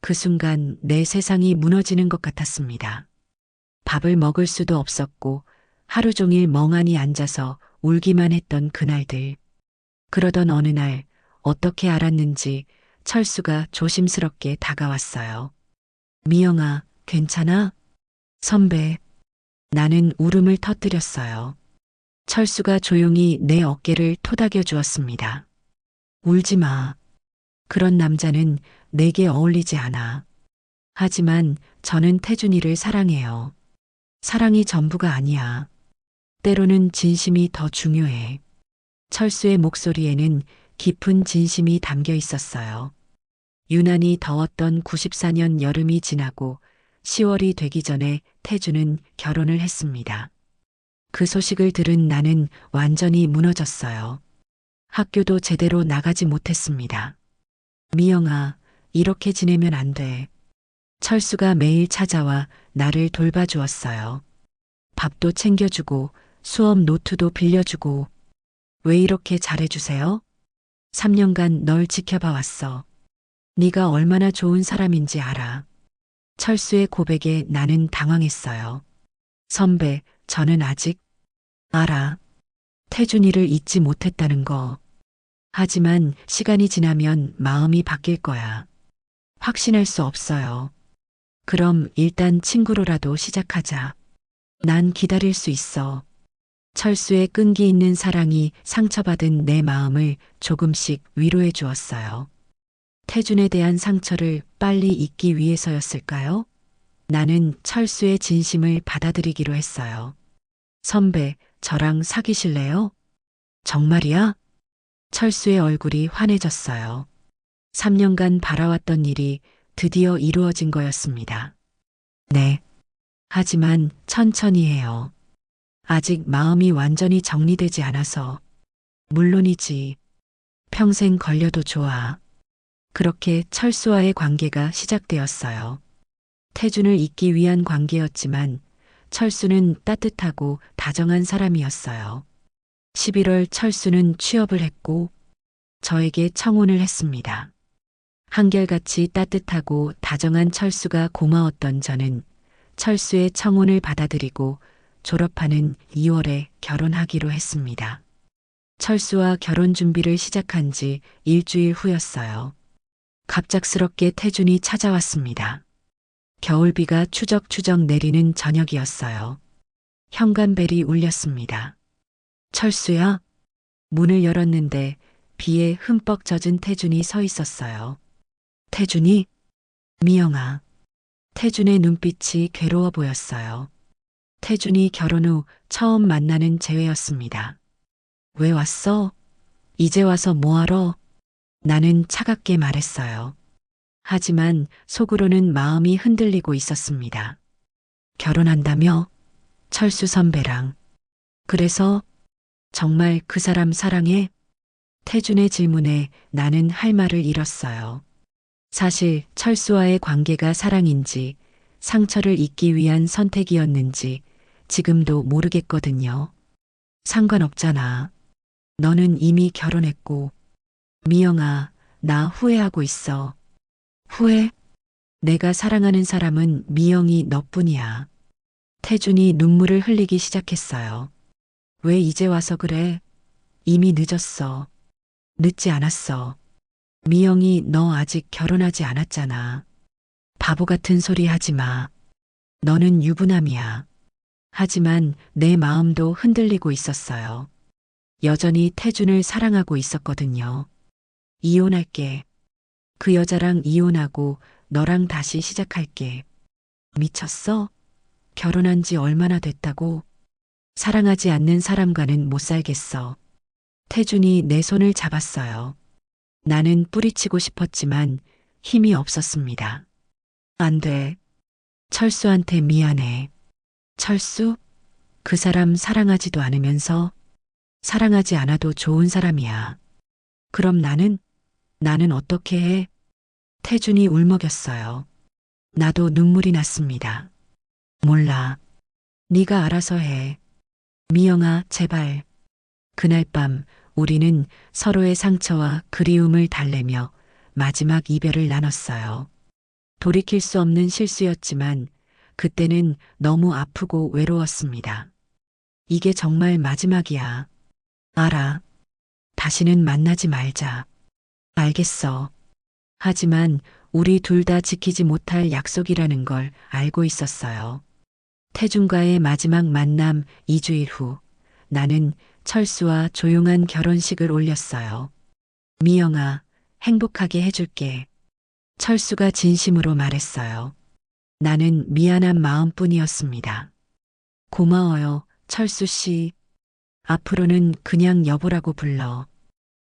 그 순간 내 세상이 무너지는 것 같았습니다. 밥을 먹을 수도 없었고 하루 종일 멍하니 앉아서 울기만 했던 그날들. 그러던 어느 날 어떻게 알았는지 철수가 조심스럽게 다가왔어요. 미영아, 괜찮아? 선배. 나는 울음을 터뜨렸어요. 철수가 조용히 내 어깨를 토닥여 주었습니다. 울지 마. 그런 남자는 내게 어울리지 않아. 하지만 저는 태준이를 사랑해요. 사랑이 전부가 아니야. 때로는 진심이 더 중요해. 철수의 목소리에는 깊은 진심이 담겨 있었어요. 유난히 더웠던 94년 여름이 지나고 10월이 되기 전에 태준은 결혼을 했습니다. 그 소식을 들은 나는 완전히 무너졌어요. 학교도 제대로 나가지 못했습니다. 미영아, 이렇게 지내면 안 돼. 철수가 매일 찾아와 나를 돌봐주었어요. 밥도 챙겨주고 수업 노트도 빌려주고. 왜 이렇게 잘해주세요? 3년간 널 지켜봐 왔어. 네가 얼마나 좋은 사람인지 알아. 철수의 고백에 나는 당황했어요. 선배, 저는 아직 알아. 태준이를 잊지 못했다는 거. 하지만 시간이 지나면 마음이 바뀔 거야. 확신할 수 없어요. 그럼 일단 친구로라도 시작하자. 난 기다릴 수 있어. 철수의 끈기 있는 사랑이 상처받은 내 마음을 조금씩 위로해 주었어요. 태준에 대한 상처를 빨리 잊기 위해서였을까요? 나는 철수의 진심을 받아들이기로 했어요. 선배, 저랑 사귀실래요? 정말이야? 철수의 얼굴이 환해졌어요. 3년간 바라왔던 일이 드디어 이루어진 거였습니다. 네. 하지만 천천히 해요. 아직 마음이 완전히 정리되지 않아서. 물론이지. 평생 걸려도 좋아. 그렇게 철수와의 관계가 시작되었어요. 태준을 잊기 위한 관계였지만 철수는 따뜻하고 다정한 사람이었어요. 11월 철수는 취업을 했고 저에게 청혼을 했습니다. 한결같이 따뜻하고 다정한 철수가 고마웠던 저는 철수의 청혼을 받아들이고 졸업하는 2월에 결혼하기로 했습니다. 철수와 결혼 준비를 시작한 지 일주일 후였어요. 갑작스럽게 태준이 찾아왔습니다. 겨울비가 추적추적 내리는 저녁이었어요. 현관벨이 울렸습니다. 철수야? 문을 열었는데 비에 흠뻑 젖은 태준이 서 있었어요. 태준이? 미영아. 태준의 눈빛이 괴로워 보였어요. 태준이 결혼 후 처음 만나는 재회였습니다. 왜 왔어? 이제 와서 뭐하러? 나는 차갑게 말했어요. 하지만 속으로는 마음이 흔들리고 있었습니다. 결혼한다며? 철수 선배랑. 그래서 정말 그 사람 사랑해? 태준의 질문에 나는 할 말을 잃었어요. 사실 철수와의 관계가 사랑인지 상처를 잊기 위한 선택이었는지 지금도 모르겠거든요. 상관없잖아. 너는 이미 결혼했고. 미영아, 나 후회하고 있어. 후회? 내가 사랑하는 사람은 미영이 너뿐이야. 태준이 눈물을 흘리기 시작했어요. 왜 이제 와서 그래? 이미 늦었어. 늦지 않았어. 미영이 너 아직 결혼하지 않았잖아. 바보 같은 소리 하지 마. 너는 유부남이야. 하지만 내 마음도 흔들리고 있었어요. 여전히 태준을 사랑하고 있었거든요. 이혼할게. 그 여자랑 이혼하고 너랑 다시 시작할게. 미쳤어? 결혼한 지 얼마나 됐다고? 사랑하지 않는 사람과는 못 살겠어. 태준이 내 손을 잡았어요. 나는 뿌리치고 싶었지만 힘이 없었습니다. 안 돼. 철수한테 미안해. 철수? 그 사람 사랑하지도 않으면서 사랑하지 않아도 좋은 사람이야. 그럼 나는 어떻게 해? 태준이 울먹였어요. 나도 눈물이 났습니다. 몰라. 네가 알아서 해. 미영아, 제발. 그날 밤 우리는 서로의 상처와 그리움을 달래며 마지막 이별을 나눴어요. 돌이킬 수 없는 실수였지만 그때는 너무 아프고 외로웠습니다. 이게 정말 마지막이야. 알아. 다시는 만나지 말자. 알겠어. 하지만 우리 둘 다 지키지 못할 약속이라는 걸 알고 있었어요. 태준과의 마지막 만남 2주일 후 나는 철수와 조용한 결혼식을 올렸어요. 미영아, 행복하게 해줄게. 철수가 진심으로 말했어요. 나는 미안한 마음뿐이었습니다. 고마워요, 철수 씨. 앞으로는 그냥 여보라고 불러.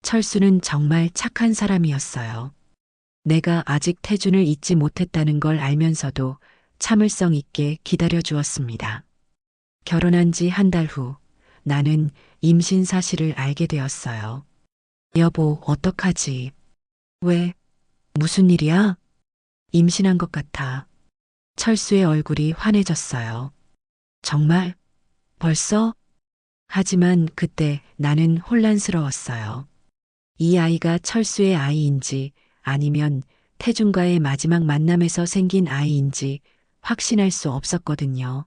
철수는 정말 착한 사람이었어요. 내가 아직 태준을 잊지 못했다는 걸 알면서도 참을성 있게 기다려 주었습니다. 결혼한 지 한 달 후 나는 임신 사실을 알게 되었어요. 여보, 어떡하지? 왜? 무슨 일이야? 임신한 것 같아. 철수의 얼굴이 환해졌어요. 정말? 벌써? 하지만 그때 나는 혼란스러웠어요. 이 아이가 철수의 아이인지 아니면 태준과의 마지막 만남에서 생긴 아이인지 확신할 수 없었거든요.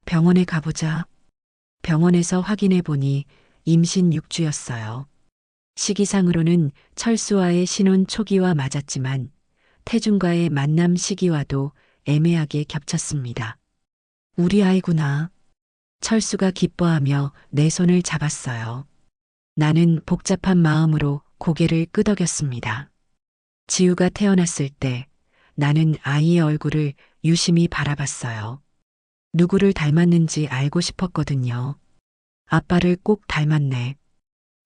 병원에 가보자. 병원에서 확인해 보니 임신 6주였어요. 시기상으로는 철수와의 신혼 초기와 맞았지만 태준과의 만남 시기와도 애매하게 겹쳤습니다. 우리 아이구나. 철수가 기뻐하며 내 손을 잡았어요. 나는 복잡한 마음으로 고개를 끄덕였습니다. 지우가 태어났을 때 나는 아이의 얼굴을 유심히 바라봤어요. 누구를 닮았는지 알고 싶었거든요. 아빠를 꼭 닮았네.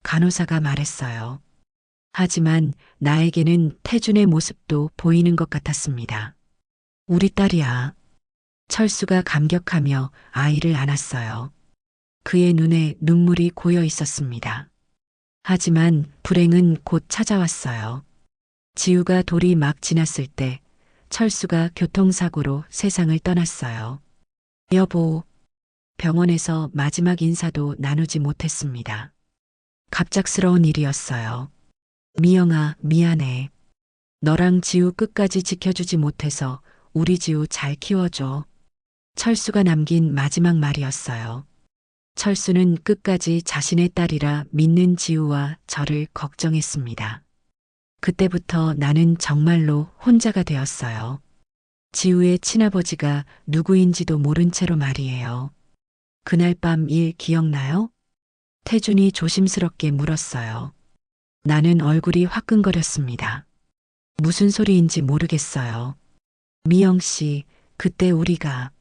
간호사가 말했어요. 하지만 나에게는 태준의 모습도 보이는 것 같았습니다. 우리 딸이야. 철수가 감격하며 아이를 안았어요. 그의 눈에 눈물이 고여 있었습니다. 하지만 불행은 곧 찾아왔어요. 지우가 돌이 막 지났을 때 철수가 교통사고로 세상을 떠났어요. 여보, 병원에서 마지막 인사도 나누지 못했습니다. 갑작스러운 일이었어요. 미영아, 미안해. 너랑 지우 끝까지 지켜주지 못해서 우리 지우 잘 키워줘. 철수가 남긴 마지막 말이었어요. 철수는 끝까지 자신의 딸이라 믿는 지우와 저를 걱정했습니다. 그때부터 나는 정말로 혼자가 되었어요. 지우의 친아버지가 누구인지도 모른 채로 말이에요. 그날 밤 일 기억나요? 태준이 조심스럽게 물었어요. 나는 얼굴이 화끈거렸습니다. 무슨 소리인지 모르겠어요. 미영 씨, 그때 우리가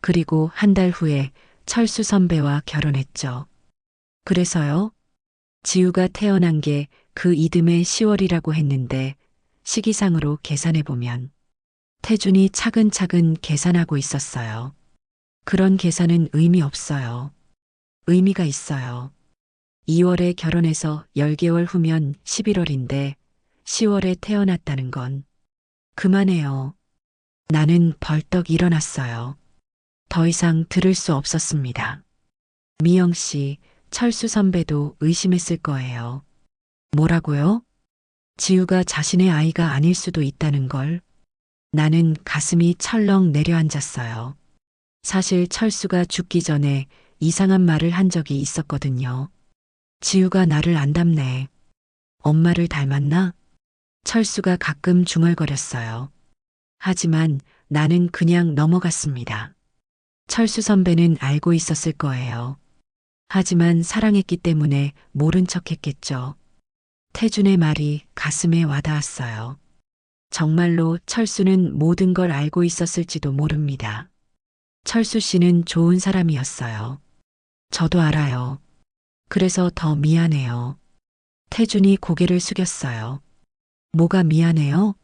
그리고 한 달 후에 철수 선배와 결혼했죠. 그래서요? 지우가 태어난 게 그 이듬해 10월이라고 했는데 시기상으로 계산해보면 태준이 차근차근 계산하고 있었어요. 그런 계산은 의미 없어요. 의미가 있어요. 2월에 결혼해서 10개월 후면 11월인데 10월에 태어났다는 건 그만해요. 나는 벌떡 일어났어요. 더 이상 들을 수 없었습니다. 미영 씨, 철수 선배도 의심했을 거예요. 뭐라고요? 지우가 자신의 아이가 아닐 수도 있다는 걸. 나는 가슴이 철렁 내려앉았어요. 사실 철수가 죽기 전에 이상한 말을 한 적이 있었거든요. 지우가 나를 안 닮네. 엄마를 닮았나? 철수가 가끔 중얼거렸어요. 하지만 나는 그냥 넘어갔습니다. 철수 선배는 알고 있었을 거예요. 하지만 사랑했기 때문에 모른 척 했겠죠. 태준의 말이 가슴에 와닿았어요. 정말로 철수는 모든 걸 알고 있었을지도 모릅니다. 철수 씨는 좋은 사람이었어요. 저도 알아요. 그래서 더 미안해요. 태준이 고개를 숙였어요. 뭐가 미안해요?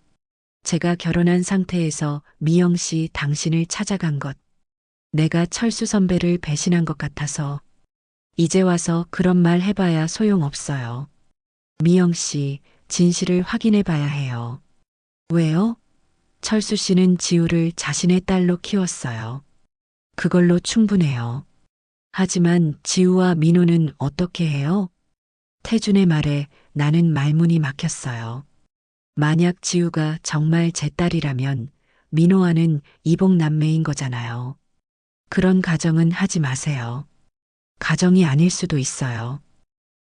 제가 결혼한 상태에서 미영 씨 당신을 찾아간 것. 내가 철수 선배를 배신한 것 같아서 이제 와서 그런 말 해봐야 소용없어요. 미영 씨, 진실을 확인해 봐야 해요. 왜요? 철수 씨는 지우를 자신의 딸로 키웠어요. 그걸로 충분해요. 하지만 지우와 민호는 어떻게 해요? 태준의 말에 나는 말문이 막혔어요. 만약 지우가 정말 제 딸이라면 민호와는 이복남매인 거잖아요. 그런 가정은 하지 마세요. 가정이 아닐 수도 있어요.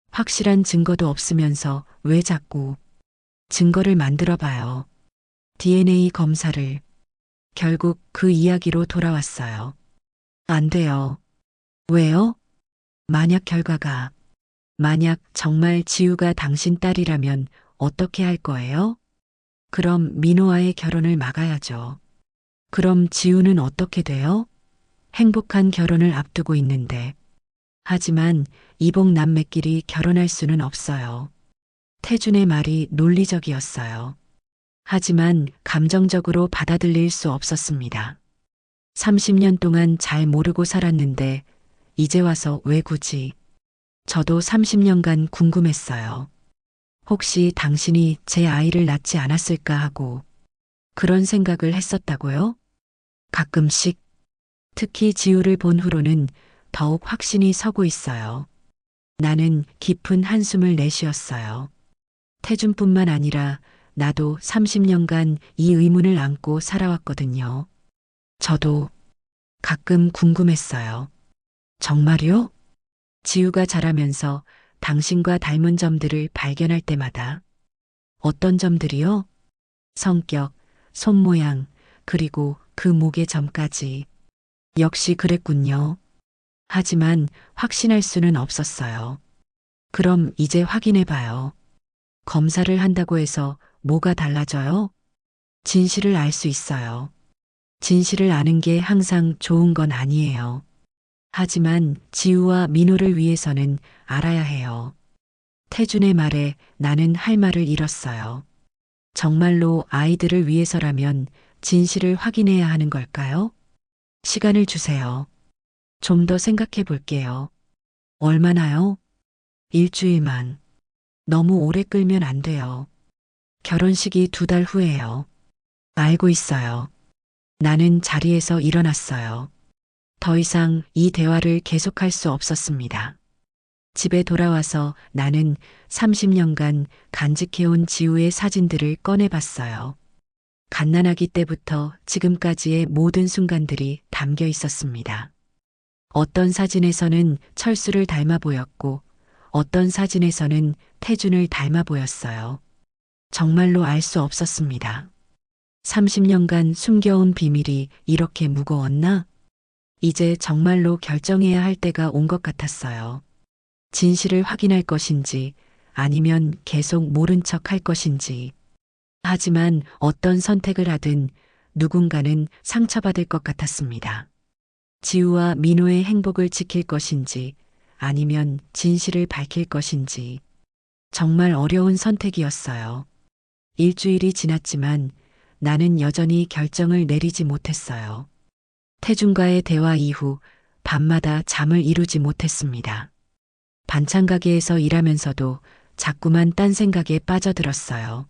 확실한 증거도 없으면서 왜 자꾸 증거를 만들어 봐요. DNA 검사를. 결국 그 이야기로 돌아왔어요. 안 돼요. 왜요? 만약 정말 지우가 당신 딸이라면 어떻게 할 거예요? 그럼 민호와의 결혼을 막아야죠. 그럼 지우는 어떻게 돼요? 행복한 결혼을 앞두고 있는데. 하지만 이복 남매끼리 결혼할 수는 없어요. 태준의 말이 논리적이었어요. 하지만 감정적으로 받아들일 수 없었습니다. 30년 동안 잘 모르고 살았는데 이제 와서 왜 굳이? 저도 30년간 궁금했어요. 혹시 당신이 제 아이를 낳지 않았을까 하고 그런 생각을 했었다고요? 가끔씩 특히 지우를 본 후로는 더욱 확신이 서고 있어요. 나는 깊은 한숨을 내쉬었어요. 태준뿐만 아니라 나도 30년간 이 의문을 안고 살아왔거든요. 저도 가끔 궁금했어요. 정말요? 지우가 자라면서 당신과 닮은 점들을 발견할 때마다 어떤 점들이요? 성격, 손모양, 그리고 그 목의 점까지. 역시 그랬군요. 하지만 확신할 수는 없었어요. 그럼 이제 확인해 봐요. 검사를 한다고 해서 뭐가 달라져요? 진실을 알 수 있어요. 진실을 아는 게 항상 좋은 건 아니에요. 하지만 지우와 민호를 위해서는 알아야 해요. 태준의 말에 나는 할 말을 잃었어요. 정말로 아이들을 위해서라면 진실을 확인해야 하는 걸까요? 시간을 주세요. 좀 더 생각해 볼게요. 얼마나요? 일주일만. 너무 오래 끌면 안 돼요. 결혼식이 2달 후예요. 알고 있어요. 나는 자리에서 일어났어요. 더 이상 이 대화를 계속할 수 없었습니다. 집에 돌아와서 나는 30년간 간직해온 지우의 사진들을 꺼내봤어요. 갓난아기 때부터 지금까지의 모든 순간들이 담겨 있었습니다. 어떤 사진에서는 철수를 닮아 보였고, 어떤 사진에서는 태준을 닮아 보였어요. 정말로 알 수 없었습니다. 30년간 숨겨온 비밀이 이렇게 무거웠나? 이제 정말로 결정해야 할 때가 온 것 같았어요. 진실을 확인할 것인지 아니면 계속 모른 척 할 것인지. 하지만 어떤 선택을 하든 누군가는 상처받을 것 같았습니다. 지우와 민호의 행복을 지킬 것인지 아니면 진실을 밝힐 것인지. 정말 어려운 선택이었어요. 일주일이 지났지만 나는 여전히 결정을 내리지 못했어요. 태준과의 대화 이후 밤마다 잠을 이루지 못했습니다. 반찬 가게에서 일하면서도 자꾸만 딴 생각에 빠져들었어요.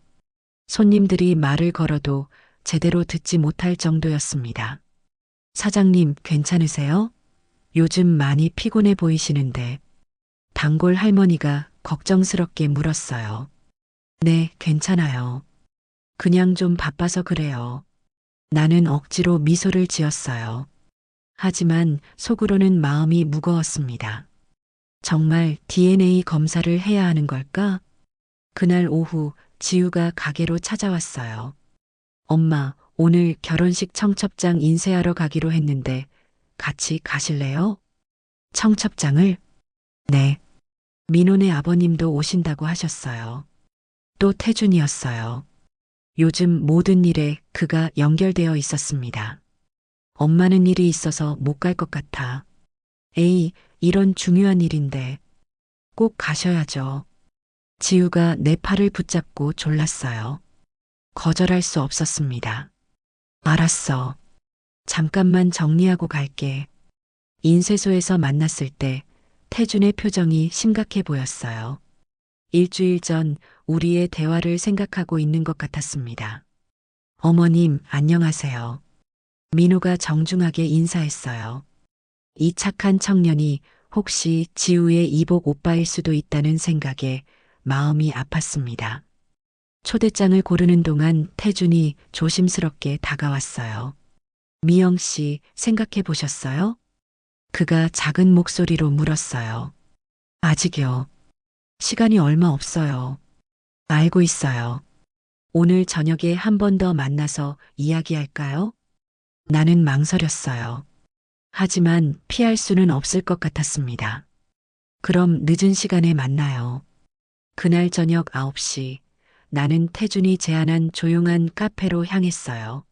손님들이 말을 걸어도 제대로 듣지 못할 정도였습니다. 사장님, 괜찮으세요? 요즘 많이 피곤해 보이시는데. 단골 할머니가 걱정스럽게 물었어요. 네, 괜찮아요. 그냥 좀 바빠서 그래요. 나는 억지로 미소를 지었어요. 하지만 속으로는 마음이 무거웠습니다. 정말 DNA 검사를 해야 하는 걸까? 그날 오후 지우가 가게로 찾아왔어요. 엄마, 오늘 결혼식 청첩장 인쇄하러 가기로 했는데 같이 가실래요? 청첩장을? 네. 민호네 아버님도 오신다고 하셨어요. 또 태준이었어요. 요즘 모든 일에 그가 연결되어 있었습니다. 엄마는 일이 있어서 못 갈 것 같아. 에이, 이런 중요한 일인데 꼭 가셔야죠. 지우가 내 팔을 붙잡고 졸랐어요. 거절할 수 없었습니다. 알았어. 잠깐만 정리하고 갈게. 인쇄소에서 만났을 때 태준의 표정이 심각해 보였어요. 일주일 전 우리의 대화를 생각하고 있는 것 같았습니다. 어머님, 안녕하세요. 민호가 정중하게 인사했어요. 이 착한 청년이 혹시 지우의 이복 오빠일 수도 있다는 생각에 마음이 아팠습니다. 초대장을 고르는 동안 태준이 조심스럽게 다가왔어요. 미영 씨, 생각해 보셨어요? 그가 작은 목소리로 물었어요. 아직요. 시간이 얼마 없어요. 알고 있어요. 오늘 저녁에 한 번 더 만나서 이야기할까요? 나는 망설였어요. 하지만 피할 수는 없을 것 같았습니다. 그럼 늦은 시간에 만나요. 그날 저녁 9시, 나는 태준이 제안한 조용한 카페로 향했어요.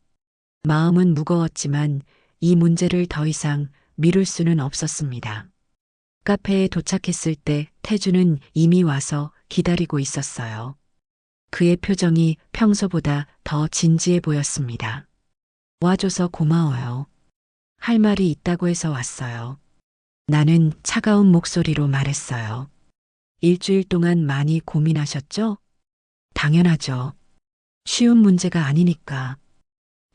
마음은 무거웠지만 이 문제를 더 이상 미룰 수는 없었습니다. 카페에 도착했을 때 태준은 이미 와서 기다리고 있었어요. 그의 표정이 평소보다 더 진지해 보였습니다. 와줘서 고마워요. 할 말이 있다고 해서 왔어요. 나는 차가운 목소리로 말했어요. 일주일 동안 많이 고민하셨죠? 당연하죠. 쉬운 문제가 아니니까.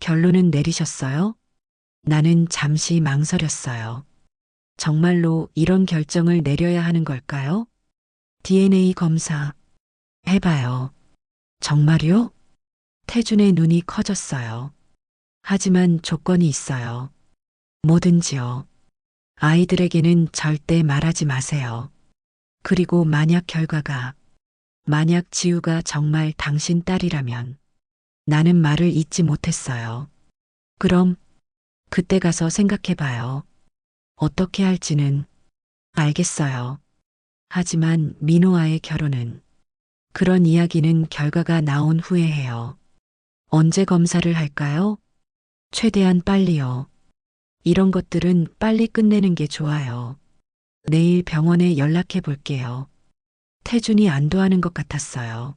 결론은 내리셨어요? 나는 잠시 망설였어요. 정말로 이런 결정을 내려야 하는 걸까요? DNA 검사 해봐요. 정말요? 태준의 눈이 커졌어요. 하지만 조건이 있어요. 뭐든지요. 아이들에게는 절대 말하지 마세요. 그리고 만약 지우가 정말 당신 딸이라면 나는 말을 잇지 못했어요. 그럼 그때 가서 생각해봐요. 어떻게 할지는 알겠어요. 하지만 민호와의 결혼은 그런 이야기는 결과가 나온 후에 해요. 언제 검사를 할까요? 최대한 빨리요. 이런 것들은 빨리 끝내는 게 좋아요. 내일 병원에 연락해 볼게요. 태준이 안도하는 것 같았어요.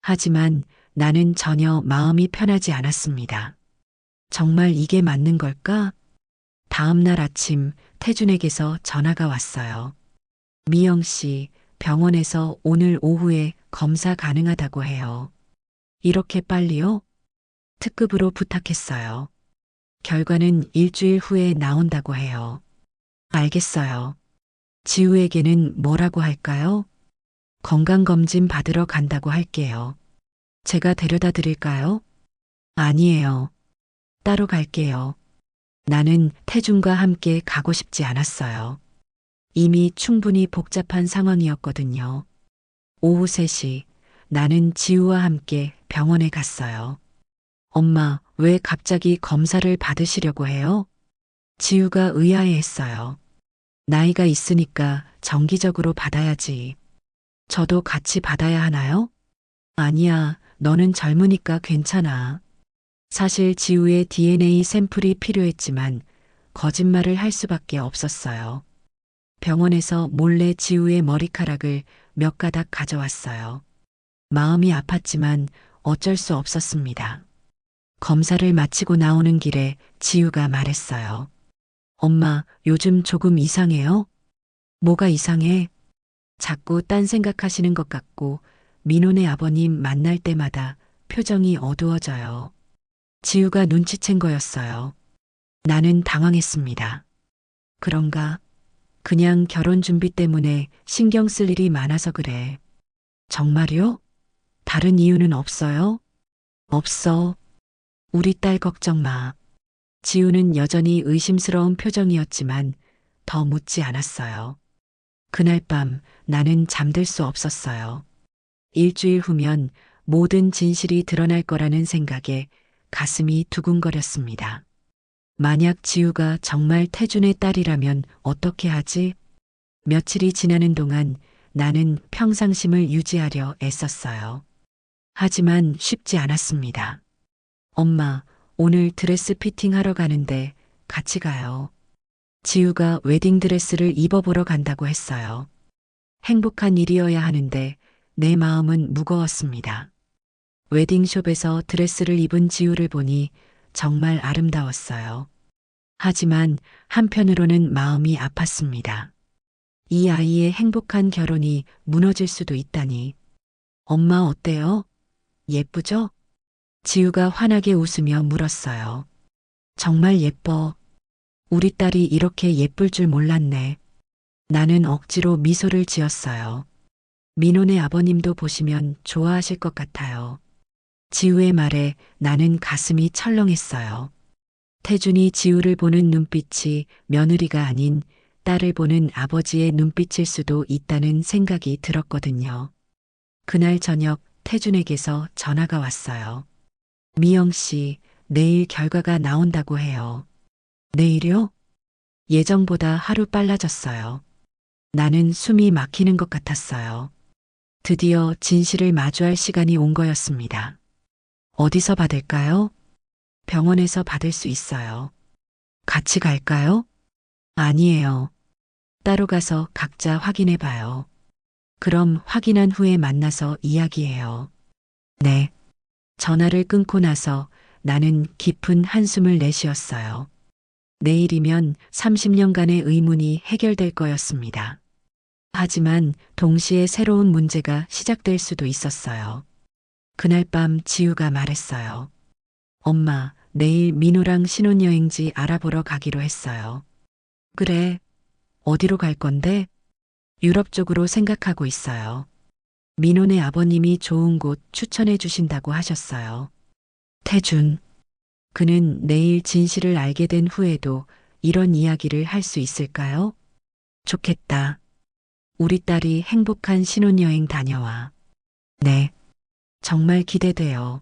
하지만 나는 전혀 마음이 편하지 않았습니다. 정말 이게 맞는 걸까? 다음 날 아침 태준에게서 전화가 왔어요. 미영 씨, 병원에서 오늘 오후에 검사 가능하다고 해요. 이렇게 빨리요? 특급으로 부탁했어요. 결과는 일주일 후에 나온다고 해요. 알겠어요. 지우에게는 뭐라고 할까요? 건강검진 받으러 간다고 할게요. 제가 데려다 드릴까요? 아니에요. 따로 갈게요. 나는 태준과 함께 가고 싶지 않았어요. 이미 충분히 복잡한 상황이었거든요. 오후 3시, 나는 지우와 함께 병원에 갔어요. 엄마, 왜 갑자기 검사를 받으시려고 해요? 지우가 의아해했어요. 나이가 있으니까 정기적으로 받아야지. 저도 같이 받아야 하나요? 아니야, 너는 젊으니까 괜찮아. 사실 지우의 DNA 샘플이 필요했지만 거짓말을 할 수밖에 없었어요. 병원에서 몰래 지우의 머리카락을 몇 가닥 가져왔어요. 마음이 아팠지만 어쩔 수 없었습니다. 검사를 마치고 나오는 길에 지우가 말했어요. 엄마, 요즘 조금 이상해요? 뭐가 이상해? 자꾸 딴 생각하시는 것 같고 민호네 아버님 만날 때마다 표정이 어두워져요. 지우가 눈치챈 거였어요. 나는 당황했습니다. 그런가? 그냥 결혼 준비 때문에 신경 쓸 일이 많아서 그래. 정말요? 다른 이유는 없어요? 없어. 우리 딸 걱정 마. 지우는 여전히 의심스러운 표정이었지만 더 묻지 않았어요. 그날 밤 나는 잠들 수 없었어요. 일주일 후면 모든 진실이 드러날 거라는 생각에 가슴이 두근거렸습니다. 만약 지우가 정말 태준의 딸이라면 어떻게 하지? 며칠이 지나는 동안 나는 평상심을 유지하려 애썼어요. 하지만 쉽지 않았습니다. 엄마, 오늘 드레스 피팅하러 가는데 같이 가요. 지우가 웨딩드레스를 입어보러 간다고 했어요. 행복한 일이어야 하는데 내 마음은 무거웠습니다. 웨딩숍에서 드레스를 입은 지우를 보니 정말 아름다웠어요. 하지만 한편으로는 마음이 아팠습니다. 이 아이의 행복한 결혼이 무너질 수도 있다니. 엄마 어때요? 예쁘죠? 지우가 환하게 웃으며 물었어요. 정말 예뻐. 우리 딸이 이렇게 예쁠 줄 몰랐네. 나는 억지로 미소를 지었어요. 민호네 아버님도 보시면 좋아하실 것 같아요. 지우의 말에 나는 가슴이 철렁했어요. 태준이 지우를 보는 눈빛이 며느리가 아닌 딸을 보는 아버지의 눈빛일 수도 있다는 생각이 들었거든요. 그날 저녁 태준에게서 전화가 왔어요. 미영 씨, 내일 결과가 나온다고 해요. 내일요? 예정보다 하루 빨라졌어요. 나는 숨이 막히는 것 같았어요. 드디어 진실을 마주할 시간이 온 거였습니다. 어디서 받을까요? 병원에서 받을 수 있어요. 같이 갈까요? 아니에요. 따로 가서 각자 확인해 봐요. 그럼 확인한 후에 만나서 이야기해요. 네. 전화를 끊고 나서 나는 깊은 한숨을 내쉬었어요. 내일이면 30년간의 의문이 해결될 거였습니다. 하지만 동시에 새로운 문제가 시작될 수도 있었어요. 그날 밤 지우가 말했어요. 엄마, 내일 민호랑 신혼여행지 알아보러 가기로 했어요. 그래. 어디로 갈 건데? 유럽 쪽으로 생각하고 있어요. 민호네 아버님이 좋은 곳 추천해 주신다고 하셨어요. 태준. 그는 내일 진실을 알게 된 후에도 이런 이야기를 할 수 있을까요? 좋겠다. 우리 딸이 행복한 신혼여행 다녀와. 네. 정말 기대돼요.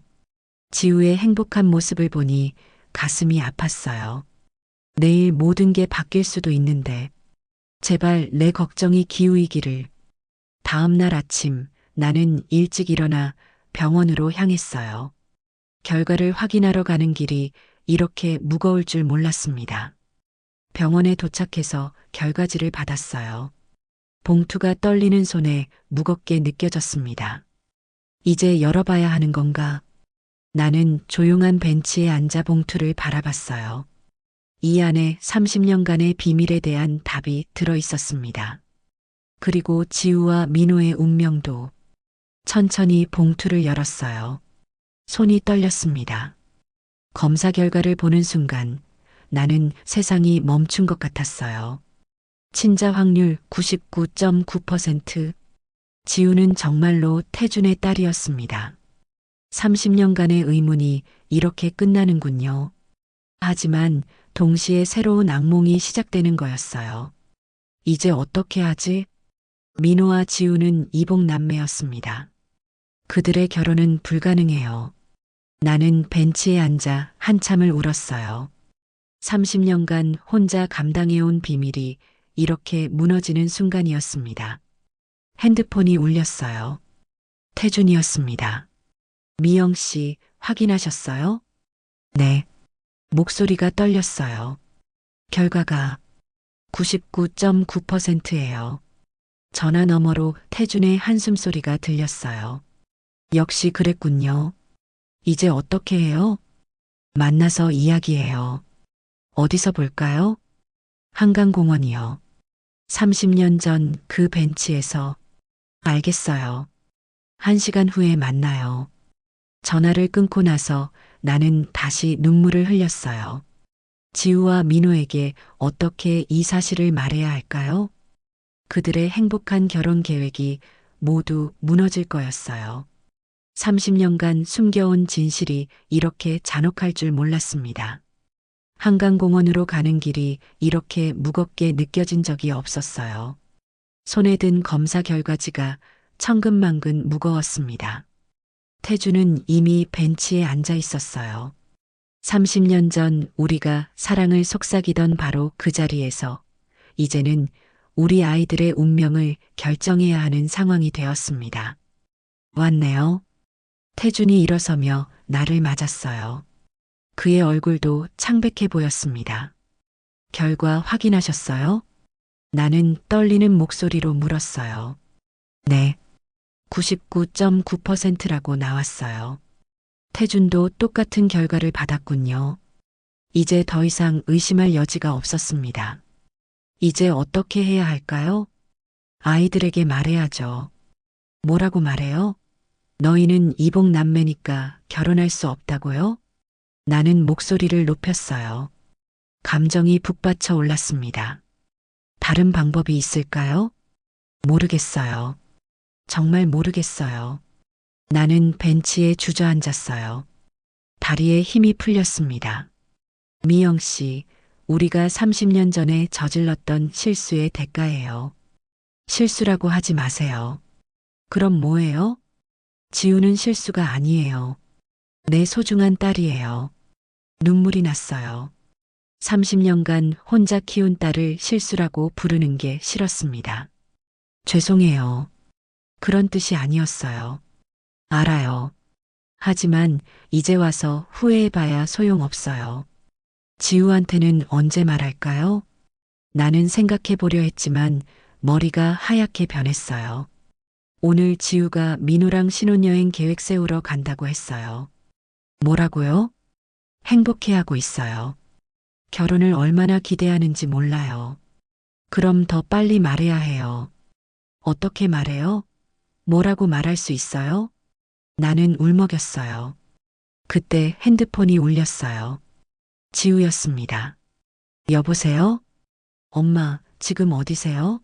지우의 행복한 모습을 보니 가슴이 아팠어요. 내일 모든 게 바뀔 수도 있는데 제발 내 걱정이 기우이기를. 다음 날 아침 나는 일찍 일어나 병원으로 향했어요. 결과를 확인하러 가는 길이 이렇게 무거울 줄 몰랐습니다. 병원에 도착해서 결과지를 받았어요. 봉투가 떨리는 손에 무겁게 느껴졌습니다. 이제 열어봐야 하는 건가? 나는 조용한 벤치에 앉아 봉투를 바라봤어요. 이 안에 30년간의 비밀에 대한 답이 들어 있었습니다. 그리고 지우와 민호의 운명도. 천천히 봉투를 열었어요. 손이 떨렸습니다. 검사 결과를 보는 순간 나는 세상이 멈춘 것 같았어요. 친자 확률 99.9%. 지우는 정말로 태준의 딸이었습니다. 30년간의 의문이 이렇게 끝나는군요. 하지만 동시에 새로운 악몽이 시작되는 거였어요. 이제 어떻게 하지? 민호와 지우는 이복남매였습니다. 그들의 결혼은 불가능해요. 나는 벤치에 앉아 한참을 울었어요. 30년간 혼자 감당해온 비밀이 이렇게 무너지는 순간이었습니다. 핸드폰이 울렸어요. 태준이었습니다. 미영 씨, 확인하셨어요? 네. 목소리가 떨렸어요. 결과가 99.9%예요. 전화 너머로 태준의 한숨소리가 들렸어요. 역시 그랬군요. 이제 어떻게 해요? 만나서 이야기해요. 어디서 볼까요? 한강공원이요. 30년 전 그 벤치에서. 알겠어요. 1시간 후에 만나요. 전화를 끊고 나서 나는 다시 눈물을 흘렸어요. 지우와 민호에게 어떻게 이 사실을 말해야 할까요? 그들의 행복한 결혼 계획이 모두 무너질 거였어요. 30년간 숨겨온 진실이 이렇게 잔혹할 줄 몰랐습니다. 한강공원으로 가는 길이 이렇게 무겁게 느껴진 적이 없었어요. 손에 든 검사 결과지가 천근만근 무거웠습니다. 태주는 이미 벤치에 앉아 있었어요. 30년 전 우리가 사랑을 속삭이던 바로 그 자리에서 이제는 우리 아이들의 운명을 결정해야 하는 상황이 되었습니다. 왔네요. 태준이 일어서며 나를 맞았어요. 그의 얼굴도 창백해 보였습니다. 결과 확인하셨어요? 나는 떨리는 목소리로 물었어요. 네. 99.9%라고 나왔어요. 태준도 똑같은 결과를 받았군요. 이제 더 이상 의심할 여지가 없었습니다. 이제 어떻게 해야 할까요? 아이들에게 말해야죠. 뭐라고 말해요? 너희는 이복 남매니까 결혼할 수 없다고요? 나는 목소리를 높였어요. 감정이 북받쳐 올랐습니다. 다른 방법이 있을까요? 모르겠어요. 정말 모르겠어요. 나는 벤치에 주저앉았어요. 다리에 힘이 풀렸습니다. 미영 씨, 우리가 30년 전에 저질렀던 실수의 대가예요. 실수라고 하지 마세요. 그럼 뭐예요? 지우는 실수가 아니에요. 내 소중한 딸이에요. 눈물이 났어요. 30년간 혼자 키운 딸을 실수라고 부르는 게 싫었습니다. 죄송해요. 그런 뜻이 아니었어요. 알아요. 하지만 이제 와서 후회해봐야 소용없어요. 지우한테는 언제 말할까요? 나는 생각해보려 했지만 머리가 하얗게 변했어요. 오늘 지우가 민우랑 신혼여행 계획 세우러 간다고 했어요. 뭐라고요? 행복해하고 있어요. 결혼을 얼마나 기대하는지 몰라요. 그럼 더 빨리 말해야 해요. 어떻게 말해요? 뭐라고 말할 수 있어요? 나는 울먹였어요. 그때 핸드폰이 울렸어요. 지우였습니다. 여보세요? 엄마, 지금 어디세요?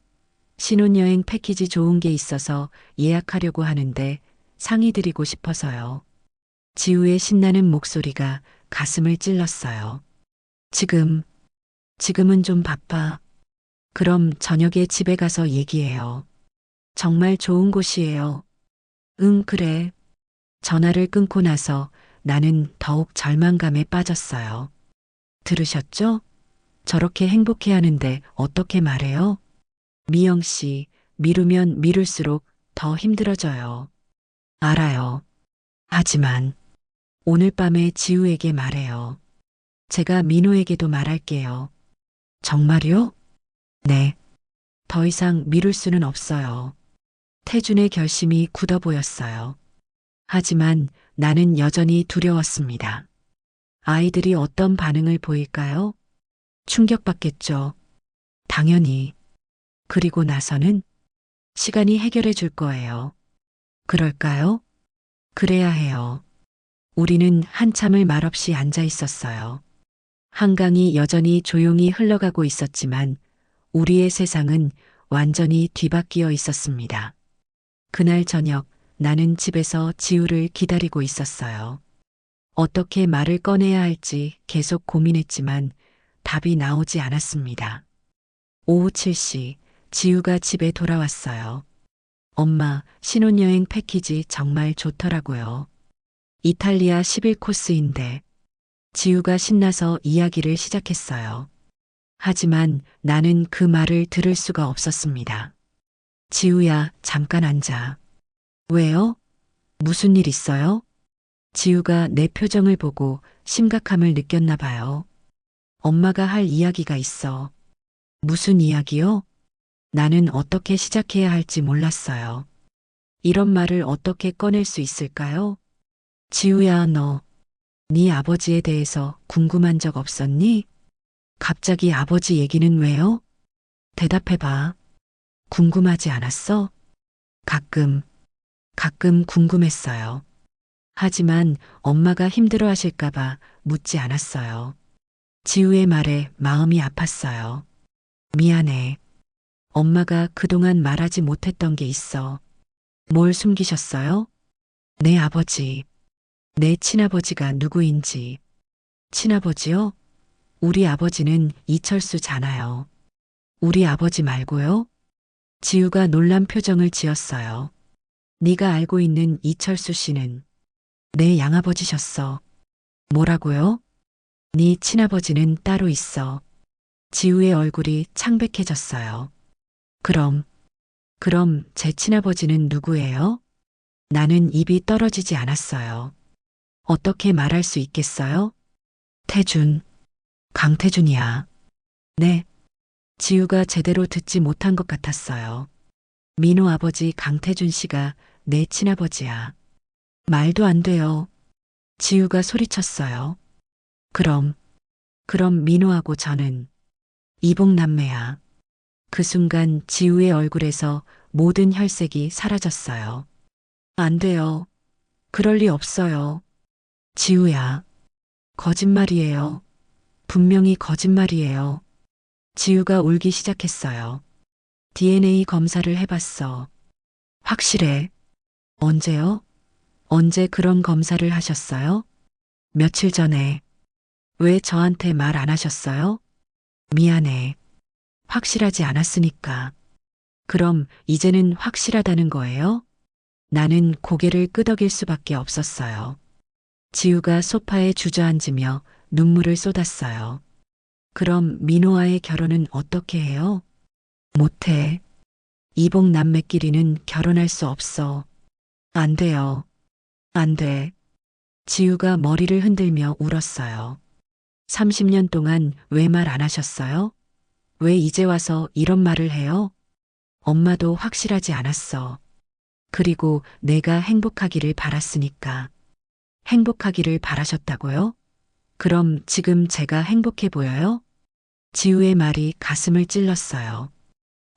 신혼여행 패키지 좋은 게 있어서 예약하려고 하는데 상의 드리고 싶어서요. 지우의 신나는 목소리가 가슴을 찔렀어요. 지금은 좀 바빠. 그럼 저녁에 집에 가서 얘기해요. 정말 좋은 곳이에요. 응, 그래. 전화를 끊고 나서 나는 더욱 절망감에 빠졌어요. 들으셨죠? 저렇게 행복해 하는데 어떻게 말해요? 미영 씨, 미루면 미룰수록 더 힘들어져요. 알아요. 하지만 오늘 밤에 지우에게 말해요. 제가 민호에게도 말할게요. 정말요? 네. 더 이상 미룰 수는 없어요. 태준의 결심이 굳어 보였어요. 하지만 나는 여전히 두려웠습니다. 아이들이 어떤 반응을 보일까요? 충격받겠죠. 당연히. 그리고 나서는 시간이 해결해 줄 거예요. 그럴까요? 그래야 해요. 우리는 한참을 말없이 앉아 있었어요. 한강이 여전히 조용히 흘러가고 있었지만 우리의 세상은 완전히 뒤바뀌어 있었습니다. 그날 저녁 나는 집에서 지우를 기다리고 있었어요. 어떻게 말을 꺼내야 할지 계속 고민했지만 답이 나오지 않았습니다. 오후 7시 지우가 집에 돌아왔어요. 엄마, 신혼여행 패키지 정말 좋더라고요. 이탈리아 11코스인데 지우가 신나서 이야기를 시작했어요. 하지만 나는 그 말을 들을 수가 없었습니다. 지우야, 잠깐 앉아. 왜요? 무슨 일 있어요? 지우가 내 표정을 보고 심각함을 느꼈나 봐요. 엄마가 할 이야기가 있어. 무슨 이야기요? 나는 어떻게 시작해야 할지 몰랐어요. 이런 말을 어떻게 꺼낼 수 있을까요? 지우야, 네 아버지에 대해서 궁금한 적 없었니? 갑자기 아버지 얘기는 왜요? 대답해봐. 궁금하지 않았어? 가끔 궁금했어요. 하지만 엄마가 힘들어 하실까봐 묻지 않았어요. 지우의 말에 마음이 아팠어요. 미안해. 엄마가 그동안 말하지 못했던 게 있어. 뭘 숨기셨어요? 내 아버지, 내 친아버지가 누구인지. 친아버지요? 우리 아버지는 이철수잖아요. 우리 아버지 말고요? 지우가 놀란 표정을 지었어요. 네가 알고 있는 이철수 씨는 내 양아버지셨어. 뭐라고요? 네 친아버지는 따로 있어. 지우의 얼굴이 창백해졌어요. 그럼 제 친아버지는 누구예요? 나는 입이 떨어지지 않았어요. 어떻게 말할 수 있겠어요? 태준, 강태준이야. 네. 지우가 제대로 듣지 못한 것 같았어요. 민호 아버지 강태준 씨가 내 친아버지야. 말도 안 돼요. 지우가 소리쳤어요. 그럼 민호하고 저는 이복남매야. 그 순간 지우의 얼굴에서 모든 혈색이 사라졌어요. 안 돼요. 그럴 리 없어요. 지우야. 거짓말이에요. 분명히 거짓말이에요. 지우가 울기 시작했어요. DNA 검사를 해봤어. 확실해. 언제요? 언제 그런 검사를 하셨어요? 며칠 전에. 왜 저한테 말 안 하셨어요? 미안해. 확실하지 않았으니까. 그럼 이제는 확실하다는 거예요? 나는 고개를 끄덕일 수밖에 없었어요. 지우가 소파에 주저앉으며 눈물을 쏟았어요. 그럼 민호와의 결혼은 어떻게 해요? 못해. 이복 남매끼리는 결혼할 수 없어. 안 돼요. 안 돼. 지우가 머리를 흔들며 울었어요. 30년 동안 왜 말 안 하셨어요? 왜 이제 와서 이런 말을 해요? 엄마도 확실하지 않았어. 그리고 내가 행복하기를 바랐으니까. 행복하기를 바라셨다고요? 그럼 지금 제가 행복해 보여요? 지우의 말이 가슴을 찔렀어요.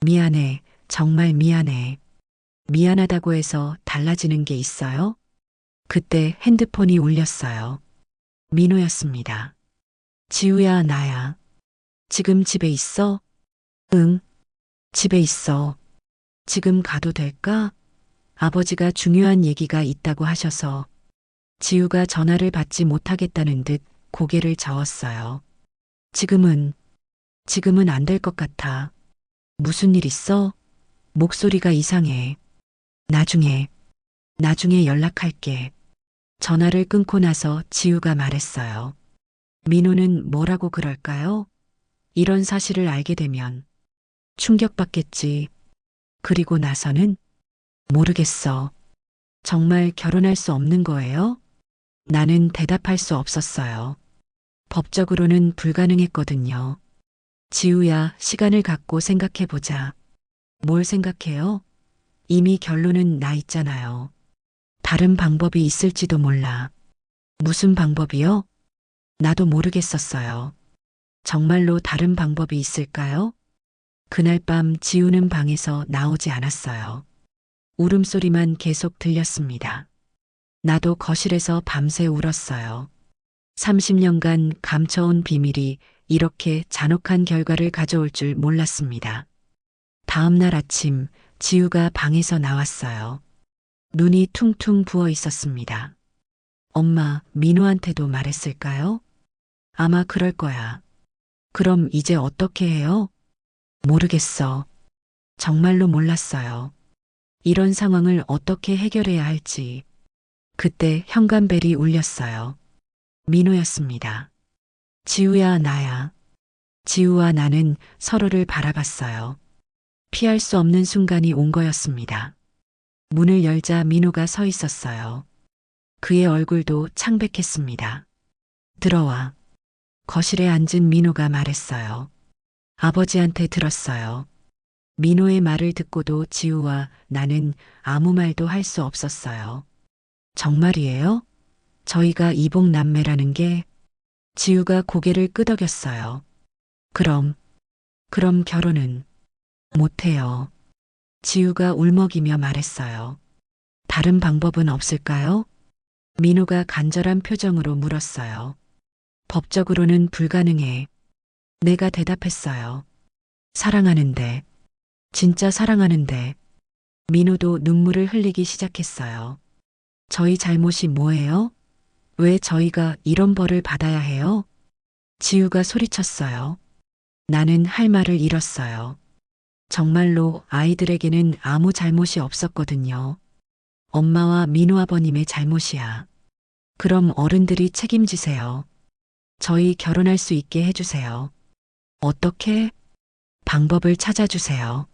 미안해. 정말 미안해. 미안하다고 해서 달라지는 게 있어요? 그때 핸드폰이 울렸어요. 민호였습니다. 지우야, 나야. 지금 집에 있어? 응, 집에 있어. 지금 가도 될까? 아버지가 중요한 얘기가 있다고 하셔서 지우가 전화를 받지 못하겠다는 듯 고개를 저었어요. 지금은 안 될 것 같아. 무슨 일 있어? 목소리가 이상해. 나중에 연락할게. 전화를 끊고 나서 지우가 말했어요. 민호는 뭐라고 그럴까요? 이런 사실을 알게 되면 충격받겠지. 그리고 나서는 모르겠어. 정말 결혼할 수 없는 거예요? 나는 대답할 수 없었어요. 법적으로는 불가능했거든요. 지우야, 시간을 갖고 생각해보자. 뭘 생각해요? 이미 결론은 나 있잖아요. 다른 방법이 있을지도 몰라. 무슨 방법이요? 나도 모르겠었어요. 정말로 다른 방법이 있을까요? 그날 밤 지우는 방에서 나오지 않았어요. 울음소리만 계속 들렸습니다. 나도 거실에서 밤새 울었어요. 30년간 감춰온 비밀이 이렇게 잔혹한 결과를 가져올 줄 몰랐습니다. 다음 날 아침 지우가 방에서 나왔어요. 눈이 퉁퉁 부어 있었습니다. 엄마, 민호한테도 말했을까요? 아마 그럴 거야. 그럼 이제 어떻게 해요? 모르겠어. 정말로 몰랐어요. 이런 상황을 어떻게 해결해야 할지. 그때 현관벨이 울렸어요. 민호였습니다. 지우야, 나야. 지우와 나는 서로를 바라봤어요. 피할 수 없는 순간이 온 거였습니다. 문을 열자 민호가 서 있었어요. 그의 얼굴도 창백했습니다. 들어와. 거실에 앉은 민호가 말했어요. 아버지한테 들었어요. 민호의 말을 듣고도 지우와 나는 아무 말도 할 수 없었어요. 정말이에요? 저희가 이복남매라는 게? 지우가 고개를 끄덕였어요. 그럼 결혼은 못해요. 지우가 울먹이며 말했어요. 다른 방법은 없을까요? 민호가 간절한 표정으로 물었어요. 법적으로는 불가능해. 내가 대답했어요. 사랑하는데, 진짜 사랑하는데. 민호도 눈물을 흘리기 시작했어요. 저희 잘못이 뭐예요? 왜 저희가 이런 벌을 받아야 해요? 지우가 소리쳤어요. 나는 할 말을 잃었어요. 정말로 아이들에게는 아무 잘못이 없었거든요. 엄마와 민호 아버님의 잘못이야. 그럼 어른들이 책임지세요. 저희 결혼할 수 있게 해주세요. 어떻게? 방법을 찾아주세요.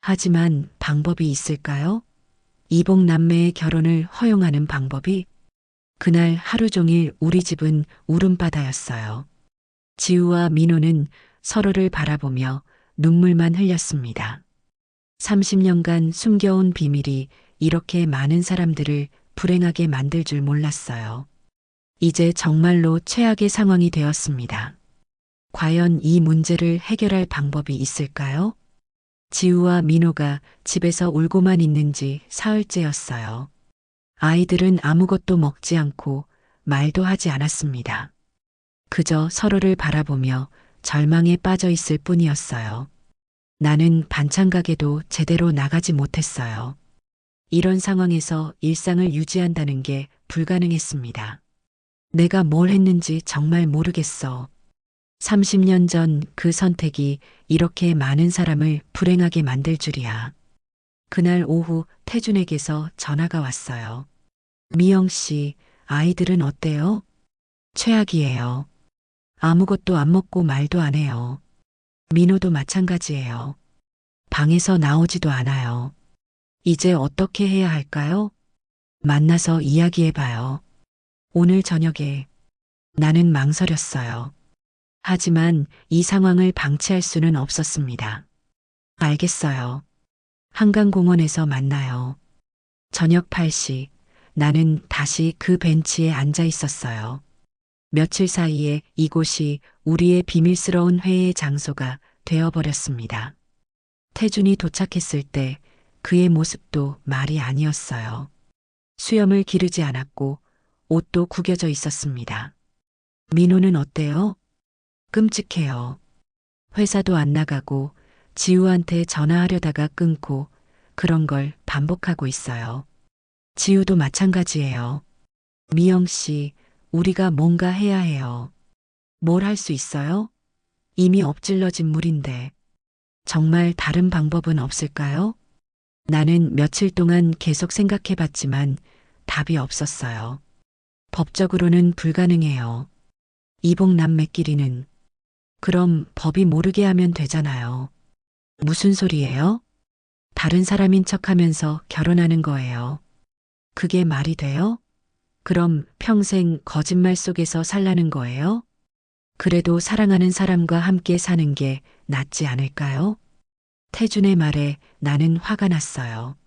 하지만 방법이 있을까요? 이복 남매의 결혼을 허용하는 방법이? 그날 하루 종일 우리 집은 울음바다였어요. 지우와 민호는 서로를 바라보며 눈물만 흘렸습니다. 30년간 숨겨온 비밀이 이렇게 많은 사람들을 불행하게 만들 줄 몰랐어요. 이제 정말로 최악의 상황이 되었습니다. 과연 이 문제를 해결할 방법이 있을까요? 지우와 민호가 집에서 울고만 있는지 사흘째였어요. 아이들은 아무것도 먹지 않고 말도 하지 않았습니다. 그저 서로를 바라보며 절망에 빠져 있을 뿐이었어요. 나는 반찬 가게도 제대로 나가지 못했어요. 이런 상황에서 일상을 유지한다는 게 불가능했습니다. 내가 뭘 했는지 정말 모르겠어. 30년 전 그 선택이 이렇게 많은 사람을 불행하게 만들 줄이야. 그날 오후 태준에게서 전화가 왔어요. 미영 씨, 아이들은 어때요? 최악이에요. 아무것도 안 먹고 말도 안 해요. 민호도 마찬가지예요. 방에서 나오지도 않아요. 이제 어떻게 해야 할까요? 만나서 이야기해봐요. 오늘 저녁에 나는 망설였어요. 하지만 이 상황을 방치할 수는 없었습니다. 알겠어요. 한강공원에서 만나요. 저녁 8시 나는 다시 그 벤치에 앉아 있었어요. 며칠 사이에 이곳이 우리의 비밀스러운 회의 장소가 되어버렸습니다. 태준이 도착했을 때 그의 모습도 말이 아니었어요. 수염을 기르지 않았고 옷도 구겨져 있었습니다. 민호는 어때요? 끔찍해요. 회사도 안 나가고 지우한테 전화하려다가 끊고 그런 걸 반복하고 있어요. 지우도 마찬가지예요. 미영 씨, 우리가 뭔가 해야 해요. 뭘 할 수 있어요? 이미 엎질러진 물인데. 정말 다른 방법은 없을까요? 나는 며칠 동안 계속 생각해 봤지만 답이 없었어요. 법적으로는 불가능해요. 이복 남매끼리는. 그럼 법이 모르게 하면 되잖아요. 무슨 소리예요? 다른 사람인 척 하면서 결혼하는 거예요. 그게 말이 돼요? 그럼 평생 거짓말 속에서 살라는 거예요? 그래도 사랑하는 사람과 함께 사는 게 낫지 않을까요? 태준의 말에 나는 화가 났어요.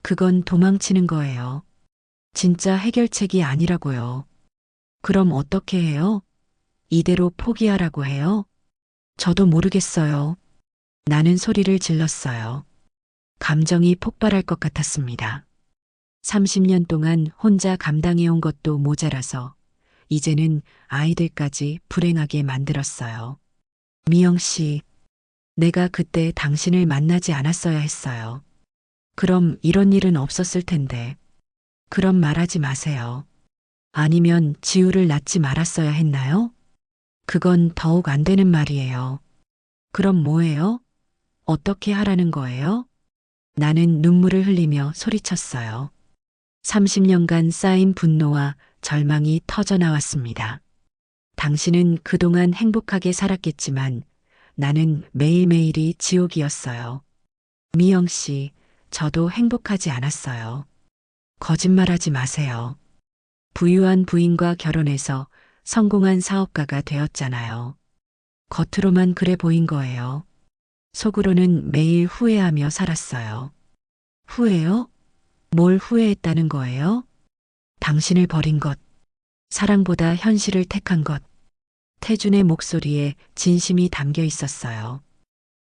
그건 도망치는 거예요. 진짜 해결책이 아니라고요. 그럼 어떻게 해요? 이대로 포기하라고 해요? 저도 모르겠어요. 나는 소리를 질렀어요. 감정이 폭발할 것 같았습니다. 30년 동안 혼자 감당해온 것도 모자라서 이제는 아이들까지 불행하게 만들었어요. 미영 씨, 내가 그때 당신을 만나지 않았어야 했어요. 그럼 이런 일은 없었을 텐데. 그런 말하지 마세요. 아니면 지우를 낳지 말았어야 했나요? 그건 더욱 안 되는 말이에요. 그럼 뭐예요? 어떻게 하라는 거예요? 나는 눈물을 흘리며 소리쳤어요. 30년간 쌓인 분노와 절망이 터져 나왔습니다. 당신은 그동안 행복하게 살았겠지만 나는 매일매일이 지옥이었어요. 미영 씨, 저도 행복하지 않았어요. 거짓말하지 마세요. 부유한 부인과 결혼해서 성공한 사업가가 되었잖아요. 겉으로만 그래 보인 거예요. 속으로는 매일 후회하며 살았어요. 후회요? 뭘 후회했다는 거예요? 당신을 버린 것, 사랑보다 현실을 택한 것. 태준의 목소리에 진심이 담겨 있었어요.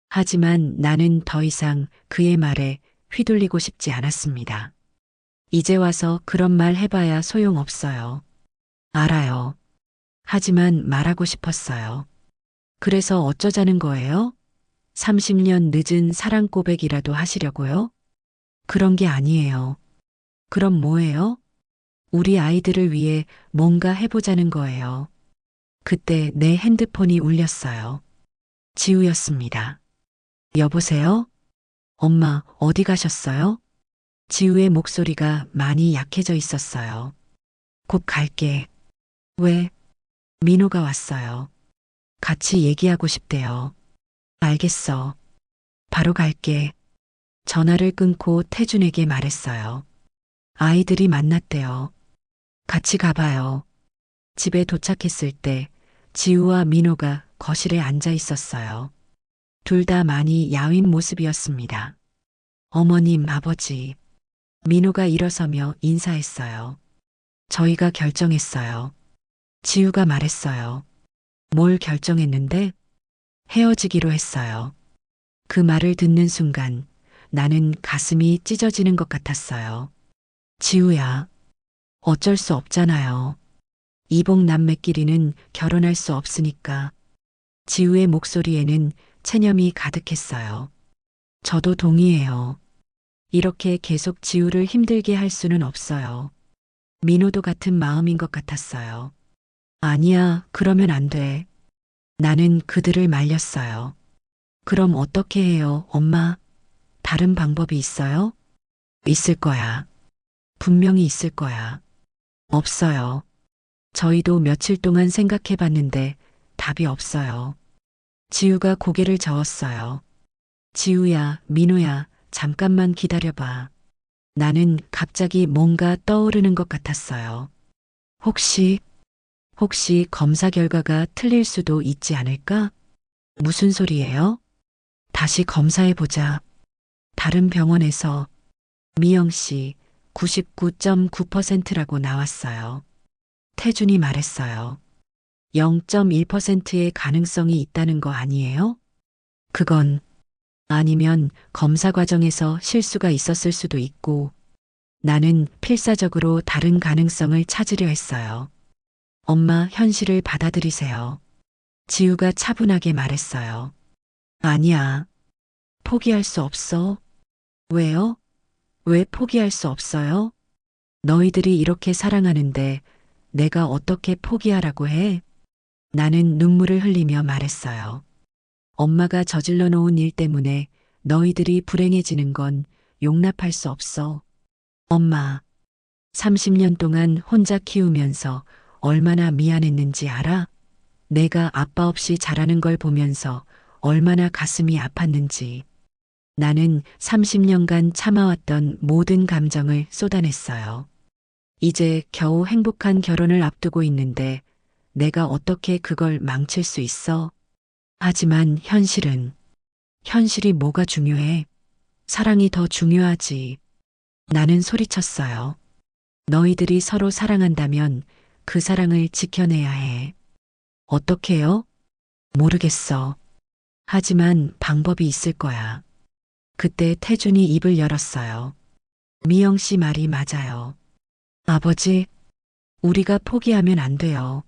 하지만 나는 더 이상 그의 말에 휘둘리고 싶지 않았습니다. 이제 와서 그런 말 해봐야 소용없어요. 알아요. 하지만 말하고 싶었어요. 그래서 어쩌자는 거예요? 30년 늦은 사랑 고백이라도 하시려고요? 그런 게 아니에요. 그럼 뭐예요? 우리 아이들을 위해 뭔가 해보자는 거예요. 그때 내 핸드폰이 울렸어요. 지우였습니다. 여보세요? 엄마, 어디 가셨어요? 지우의 목소리가 많이 약해져 있었어요. 곧 갈게. 왜? 민호가 왔어요. 같이 얘기하고 싶대요. 알겠어. 바로 갈게. 전화를 끊고 태준에게 말했어요. 아이들이 만났대요. 같이 가봐요. 집에 도착했을 때 지우와 민호가 거실에 앉아 있었어요. 둘 다 많이 야윈 모습이었습니다. 어머님, 아버지. 민호가 일어서며 인사했어요. 저희가 결정했어요. 지우가 말했어요. 뭘 결정했는데? 헤어지기로 했어요. 그 말을 듣는 순간 나는 가슴이 찢어지는 것 같았어요. 지우야, 어쩔 수 없잖아요. 이복 남매끼리는 결혼할 수 없으니까. 지우의 목소리에는 체념이 가득했어요. 저도 동의해요. 이렇게 계속 지우를 힘들게 할 수는 없어요. 민호도 같은 마음인 것 같았어요. 아니야, 그러면 안 돼. 나는 그들을 말렸어요. 그럼 어떻게 해요, 엄마? 다른 방법이 있어요? 있을 거야. 분명히 있을 거야. 없어요. 저희도 며칠 동안 생각해 봤는데 답이 없어요. 지우가 고개를 저었어요. 지우야, 민호야, 잠깐만 기다려봐. 나는 갑자기 뭔가 떠오르는 것 같았어요. 혹시 검사 결과가 틀릴 수도 있지 않을까? 무슨 소리예요? 다시 검사해보자. 다른 병원에서 미영 씨 99.9%라고 나왔어요. 태준이 말했어요. 0.1%의 가능성이 있다는 거 아니에요? 그건 아니면 검사 과정에서 실수가 있었을 수도 있고 나는 필사적으로 다른 가능성을 찾으려 했어요. 엄마, 현실을 받아들이세요. 지우가 차분하게 말했어요. 아니야. 포기할 수 없어. 왜요? 왜 포기할 수 없어요? 너희들이 이렇게 사랑하는데 내가 어떻게 포기하라고 해? 나는 눈물을 흘리며 말했어요. 엄마가 저질러 놓은 일 때문에 너희들이 불행해지는 건 용납할 수 없어. 엄마, 30년 동안 혼자 키우면서 얼마나 미안했는지 알아? 내가 아빠 없이 자라는 걸 보면서 얼마나 가슴이 아팠는지. 나는 30년간 참아왔던 모든 감정을 쏟아냈어요. 이제 겨우 행복한 결혼을 앞두고 있는데 내가 어떻게 그걸 망칠 수 있어? 하지만 현실이 뭐가 중요해? 사랑이 더 중요하지. 나는 소리쳤어요. 너희들이 서로 사랑한다면 그 사랑을 지켜내야 해. 어떻게요? 모르겠어. 하지만 방법이 있을 거야. 그때 태준이 입을 열었어요. 미영 씨 말이 맞아요. 아버지, 우리가 포기하면 안 돼요.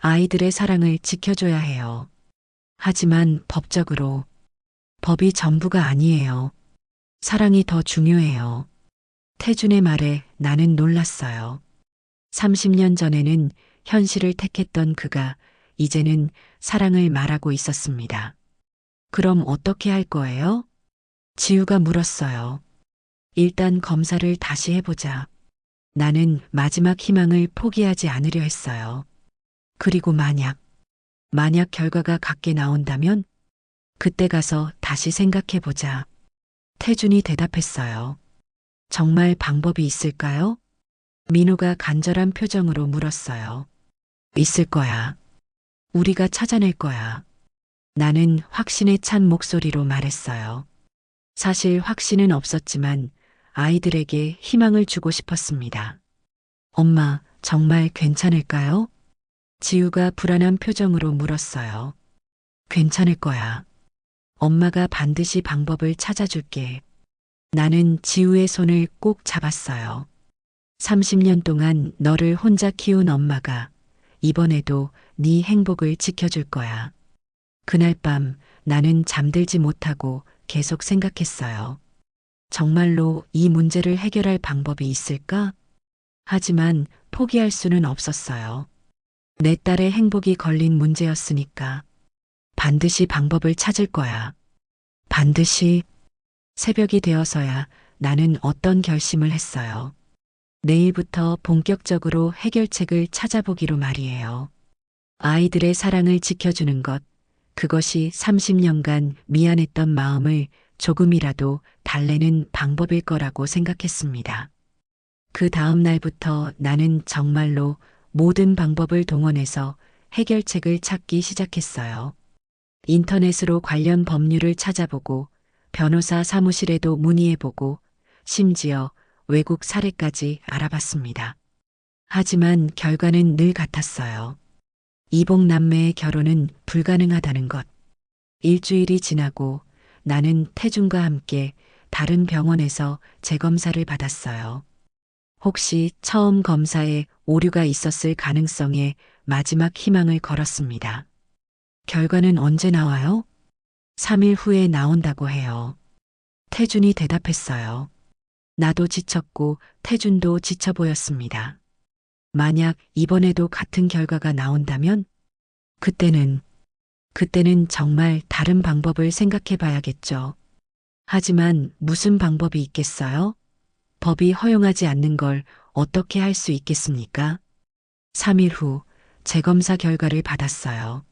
아이들의 사랑을 지켜줘야 해요. 하지만 법이 전부가 아니에요. 사랑이 더 중요해요. 태준의 말에 나는 놀랐어요. 30년 전에는 현실을 택했던 그가 이제는 사랑을 말하고 있었습니다. 그럼 어떻게 할 거예요? 지우가 물었어요. 일단 검사를 다시 해보자. 나는 마지막 희망을 포기하지 않으려 했어요. 그리고 만약 결과가 같게 나온다면 그때 가서 다시 생각해보자. 태준이 대답했어요. 정말 방법이 있을까요? 민호가 간절한 표정으로 물었어요. 있을 거야. 우리가 찾아낼 거야. 나는 확신에 찬 목소리로 말했어요. 사실 확신은 없었지만 아이들에게 희망을 주고 싶었습니다. 엄마, 정말 괜찮을까요? 지우가 불안한 표정으로 물었어요. 괜찮을 거야. 엄마가 반드시 방법을 찾아줄게. 나는 지우의 손을 꼭 잡았어요. 30년 동안 너를 혼자 키운 엄마가 이번에도 네 행복을 지켜줄 거야. 그날 밤 나는 잠들지 못하고 계속 생각했어요. 정말로 이 문제를 해결할 방법이 있을까? 하지만 포기할 수는 없었어요. 내 딸의 행복이 걸린 문제였으니까. 반드시 방법을 찾을 거야. 반드시. 새벽이 되어서야 나는 어떤 결심을 했어요. 내일부터 본격적으로 해결책을 찾아보기로 말이에요. 아이들의 사랑을 지켜주는 것, 그것이 30년간 미안했던 마음을 조금이라도 달래는 방법일 거라고 생각했습니다. 그 다음 날부터 나는 정말로 모든 방법을 동원해서 해결책을 찾기 시작했어요. 인터넷으로 관련 법률을 찾아보고 변호사 사무실에도 문의해보고 심지어 외국 사례까지 알아봤습니다. 하지만 결과는 늘 같았어요. 이복 남매의 결혼은 불가능하다는 것. 일주일이 지나고 나는 태준과 함께 다른 병원에서 재검사를 받았어요. 혹시 처음 검사에 오류가 있었을 가능성에 마지막 희망을 걸었습니다. 결과는 언제 나와요? 3일 후에 나온다고 해요. 태준이 대답했어요. 나도 지쳤고 태준도 지쳐 보였습니다. 만약 이번에도 같은 결과가 나온다면 그때는 정말 다른 방법을 생각해 봐야겠죠. 하지만 무슨 방법이 있겠어요? 법이 허용하지 않는 걸 어떻게 할 수 있겠습니까? 3일 후 재검사 결과를 받았어요.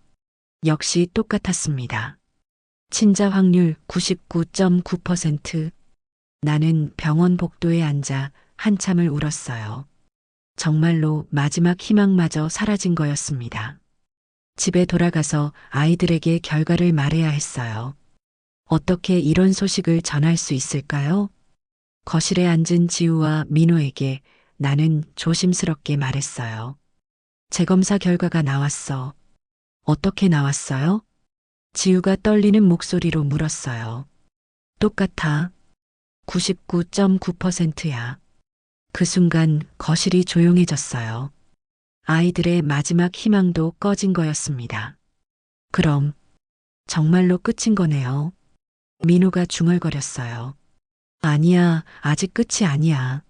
역시 똑같았습니다. 친자 확률 99.9%. 나는 병원 복도에 앉아 한참을 울었어요. 정말로 마지막 희망마저 사라진 거였습니다. 집에 돌아가서 아이들에게 결과를 말해야 했어요. 어떻게 이런 소식을 전할 수 있을까요? 거실에 앉은 지우와 민호에게 나는 조심스럽게 말했어요. 재검사 결과가 나왔어. 어떻게 나왔어요? 지우가 떨리는 목소리로 물었어요. 똑같아. 99.9%야. 그 순간 거실이 조용해졌어요. 아이들의 마지막 희망도 꺼진 거였습니다. 그럼 정말로 끝인 거네요. 민호가 중얼거렸어요. 아니야, 아직 끝이 아니야.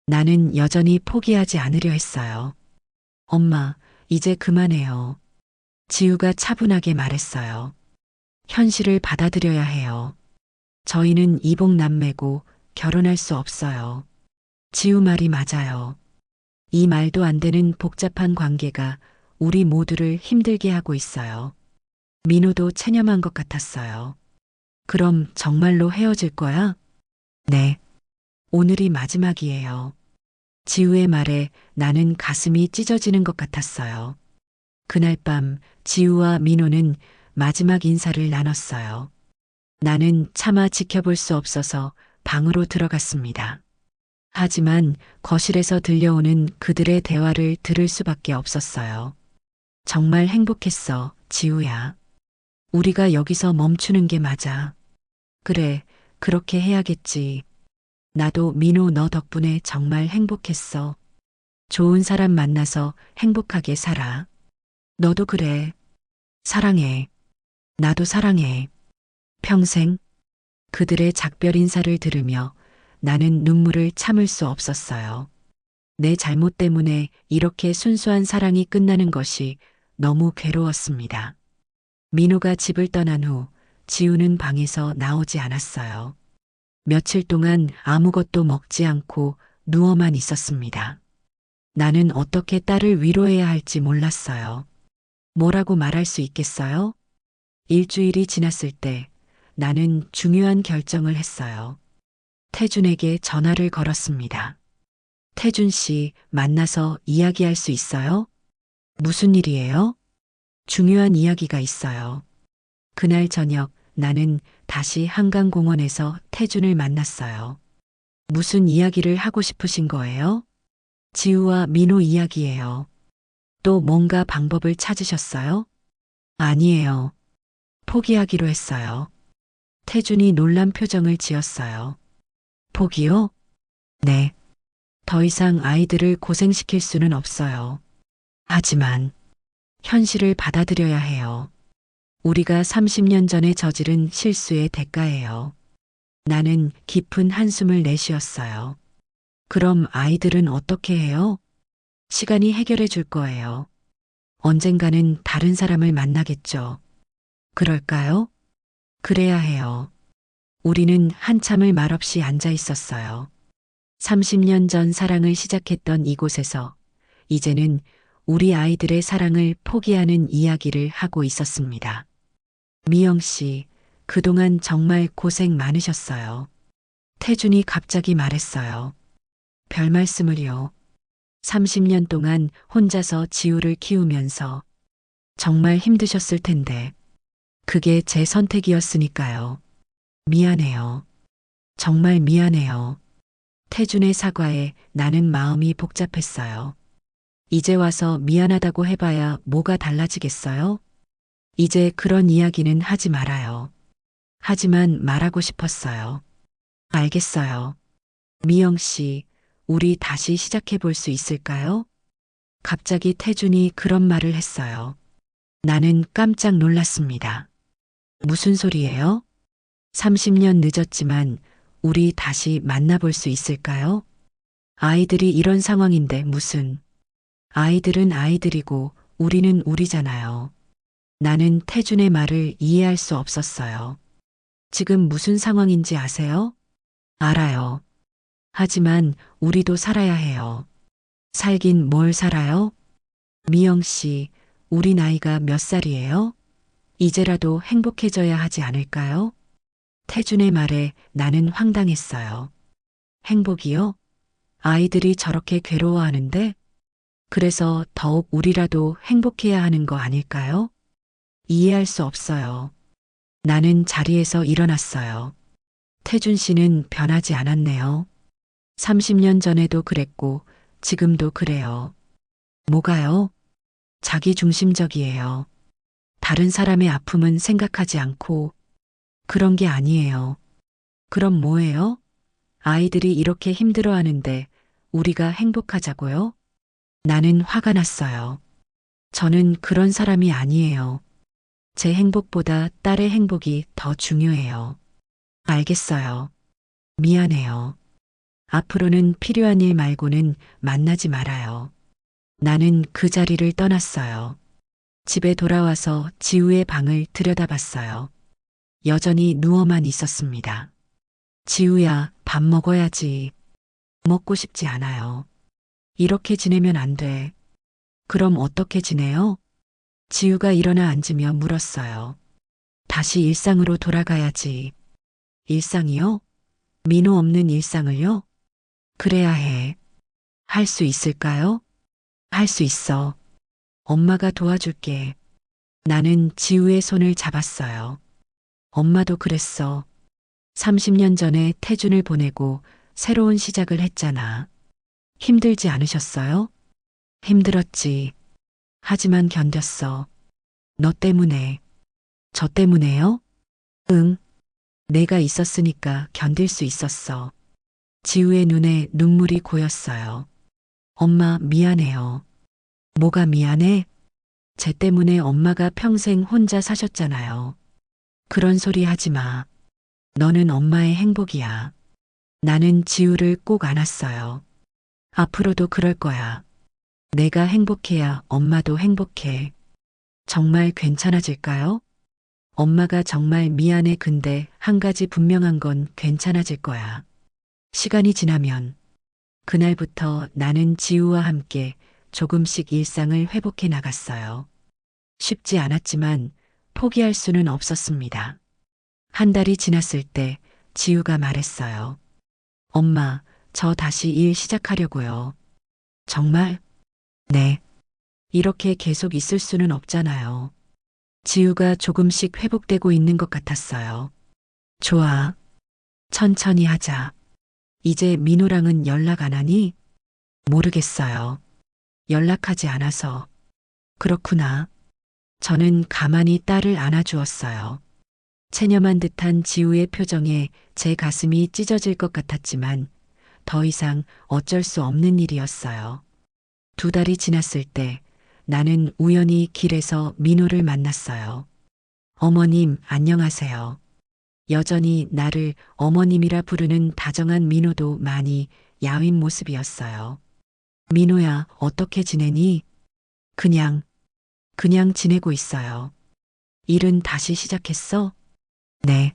나는 여전히 포기하지 않으려 했어요. 엄마, 이제 그만해요. 지우가 차분하게 말했어요. 현실을 받아들여야 해요. 저희는 이복 남매고 결혼할 수 없어요. 지우 말이 맞아요. 이 말도 안 되는 복잡한 관계가 우리 모두를 힘들게 하고 있어요. 민호도 체념한 것 같았어요. 그럼 정말로 헤어질 거야? 네. 오늘이 마지막이에요. 지우의 말에 나는 가슴이 찢어지는 것 같았어요. 그날 밤 지우와 민호는 마지막 인사를 나눴어요. 나는 차마 지켜볼 수 없어서 방으로 들어갔습니다. 하지만 거실에서 들려오는 그들의 대화를 들을 수밖에 없었어요. 정말 행복했어, 지우야. 우리가 여기서 멈추는 게 맞아. 그래, 그렇게 해야겠지. 나도 민호 너 덕분에 정말 행복했어. 좋은 사람 만나서 행복하게 살아. 너도 그래. 사랑해. 나도 사랑해. 평생. 그들의 작별 인사를 들으며 나는 눈물을 참을 수 없었어요. 내 잘못 때문에 이렇게 순수한 사랑이 끝나는 것이 너무 괴로웠습니다. 민호가 집을 떠난 후 지우는 방에서 나오지 않았어요. 며칠 동안 아무것도 먹지 않고 누워만 있었습니다. 나는 어떻게 딸을 위로해야 할지 몰랐어요. 뭐라고 말할 수 있겠어요? 일주일이 지났을 때 나는 중요한 결정을 했어요. 태준에게 전화를 걸었습니다. 태준 씨, 만나서 이야기할 수 있어요? 무슨 일이에요? 중요한 이야기가 있어요. 그날 저녁 나는 다시 한강공원에서 태준을 만났어요. 무슨 이야기를 하고 싶으신 거예요? 지우와 민호 이야기예요. 또 뭔가 방법을 찾으셨어요? 아니에요. 포기하기로 했어요. 태준이 놀란 표정을 지었어요. 포기요? 네. 더 이상 아이들을 고생시킬 수는 없어요. 하지만 현실을 받아들여야 해요. 우리가 30년 전에 저지른 실수의 대가예요. 나는 깊은 한숨을 내쉬었어요. 그럼 아이들은 어떻게 해요? 시간이 해결해 줄 거예요. 언젠가는 다른 사람을 만나겠죠. 그럴까요? 그래야 해요. 우리는 한참을 말없이 앉아 있었어요. 30년 전 사랑을 시작했던 이곳에서 이제는 우리 아이들의 사랑을 포기하는 이야기를 하고 있었습니다. 미영 씨, 그동안 정말 고생 많으셨어요. 태준이 갑자기 말했어요. 별 말씀을요. 30년 동안 혼자서 지우를 키우면서 정말 힘드셨을 텐데 그게 제 선택이었으니까요. 미안해요. 정말 미안해요. 태준의 사과에 나는 마음이 복잡했어요. 이제 와서 미안하다고 해봐야 뭐가 달라지겠어요? 이제 그런 이야기는 하지 말아요. 하지만 말하고 싶었어요. 알겠어요. 미영 씨, 우리 다시 시작해 볼 수 있을까요? 갑자기 태준이 그런 말을 했어요. 나는 깜짝 놀랐습니다. 무슨 소리예요? 30년 늦었지만 우리 다시 만나볼 수 있을까요? 아이들이 이런 상황인데 무슨. 아이들은 아이들이고 우리는 우리잖아요. 나는 태준의 말을 이해할 수 없었어요. 지금 무슨 상황인지 아세요? 알아요. 하지만 우리도 살아야 해요. 살긴 뭘 살아요? 미영 씨, 우리 나이가 몇 살이에요? 이제라도 행복해져야 하지 않을까요? 태준의 말에 나는 황당했어요. 행복이요? 아이들이 저렇게 괴로워하는데? 그래서 더욱 우리라도 행복해야 하는 거 아닐까요? 이해할 수 없어요. 나는 자리에서 일어났어요. 태준 씨는 변하지 않았네요. 30년 전에도 그랬고 지금도 그래요. 뭐가요? 자기중심적이에요. 다른 사람의 아픔은 생각하지 않고 그런 게 아니에요. 그럼 뭐예요? 아이들이 이렇게 힘들어하는데 우리가 행복하자고요? 나는 화가 났어요. 저는 그런 사람이 아니에요. 제 행복보다 딸의 행복이 더 중요해요. 알겠어요. 미안해요. 앞으로는 필요한 일 말고는 만나지 말아요. 나는 그 자리를 떠났어요. 집에 돌아와서 지우의 방을 들여다봤어요. 여전히 누워만 있었습니다. 지우야, 밥 먹어야지. 먹고 싶지 않아요. 이렇게 지내면 안 돼. 그럼 어떻게 지내요? 지우가 일어나 앉으며 물었어요. 다시 일상으로 돌아가야지. 일상이요? 민호 없는 일상을요? 그래야 해. 할 수 있을까요? 할 수 있어. 엄마가 도와줄게. 나는 지우의 손을 잡았어요. 엄마도 그랬어. 30년 전에 태준을 보내고 새로운 시작을 했잖아. 힘들지 않으셨어요? 힘들었지. 하지만 견뎠어. 너 때문에. 저 때문에요? 응. 내가 있었으니까 견딜 수 있었어. 지우의 눈에 눈물이 고였어요. 엄마, 미안해요. 뭐가 미안해? 쟤 때문에 엄마가 평생 혼자 사셨잖아요. 그런 소리 하지 마. 너는 엄마의 행복이야. 나는 지우를 꼭 안았어요. 앞으로도 그럴 거야. 내가 행복해야 엄마도 행복해. 정말 괜찮아질까요? 엄마가 정말 미안해. 근데 한 가지 분명한 건 괜찮아질 거야. 시간이 지나면. 그날부터 나는 지우와 함께 조금씩 일상을 회복해 나갔어요. 쉽지 않았지만 포기할 수는 없었습니다. 한 달이 지났을 때 지우가 말했어요. 엄마, 저 다시 일 시작하려고요. 정말? 네. 이렇게 계속 있을 수는 없잖아요. 지우가 조금씩 회복되고 있는 것 같았어요. 좋아. 천천히 하자. 이제 민호랑은 연락 안 하니? 모르겠어요. 연락하지 않아서. 그렇구나. 저는 가만히 딸을 안아주었어요. 체념한 듯한 지우의 표정에 제 가슴이 찢어질 것 같았지만 더 이상 어쩔 수 없는 일이었어요. 2달이 지났을 때 나는 우연히 길에서 민호를 만났어요. 어머님, 안녕하세요. 여전히 나를 어머님이라 부르는 다정한 민호도 많이 야윈 모습이었어요. 민호야, 어떻게 지내니? 그냥 지내고 있어요. 일은 다시 시작했어? 네.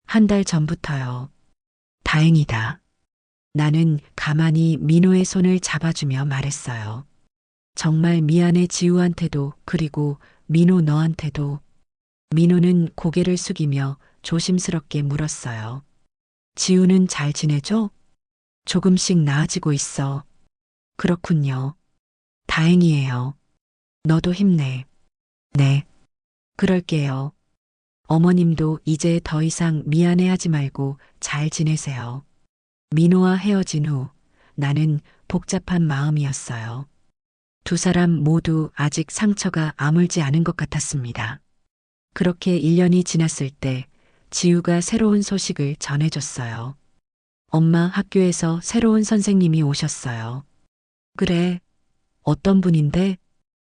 한 달 전부터요. 다행이다. 나는 가만히 민호의 손을 잡아주며 말했어요. 정말 미안해 지우한테도 그리고 민호 너한테도. 민호는 고개를 숙이며 조심스럽게 물었어요. 지우는 잘 지내죠? 조금씩 나아지고 있어. 그렇군요. 다행이에요. 너도 힘내. 네. 그럴게요. 어머님도 이제 더 이상 미안해하지 말고 잘 지내세요. 민호와 헤어진 후 나는 복잡한 마음이었어요. 두 사람 모두 아직 상처가 아물지 않은 것 같았습니다. 그렇게 1년이 지났을 때 지우가 새로운 소식을 전해줬어요. 엄마, 학교에서 새로운 선생님이 오셨어요. 그래. 어떤 분인데?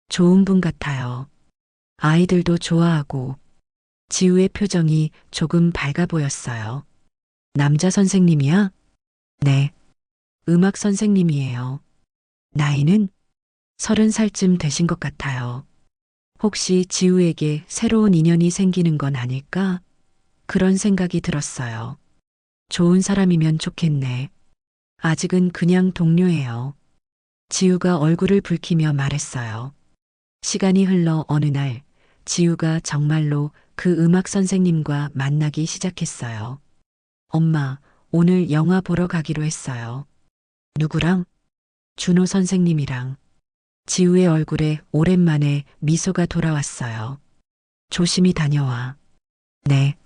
좋은 분 같아요. 아이들도 좋아하고. 지우의 표정이 조금 밝아 보였어요. 남자 선생님이야? 네. 음악 선생님이에요. 나이는 30살쯤 되신 것 같아요. 혹시 지우에게 새로운 인연이 생기는 건 아닐까? 그런 생각이 들었어요. 좋은 사람이면 좋겠네. 아직은 그냥 동료예요. 지우가 얼굴을 붉히며 말했어요. 시간이 흘러 어느 날 지우가 정말로 그 음악 선생님과 만나기 시작했어요. 엄마, 오늘 영화 보러 가기로 했어요. 누구랑? 준호 선생님이랑. 지우의 얼굴에 오랜만에 미소가 돌아왔어요. 조심히 다녀와. 네.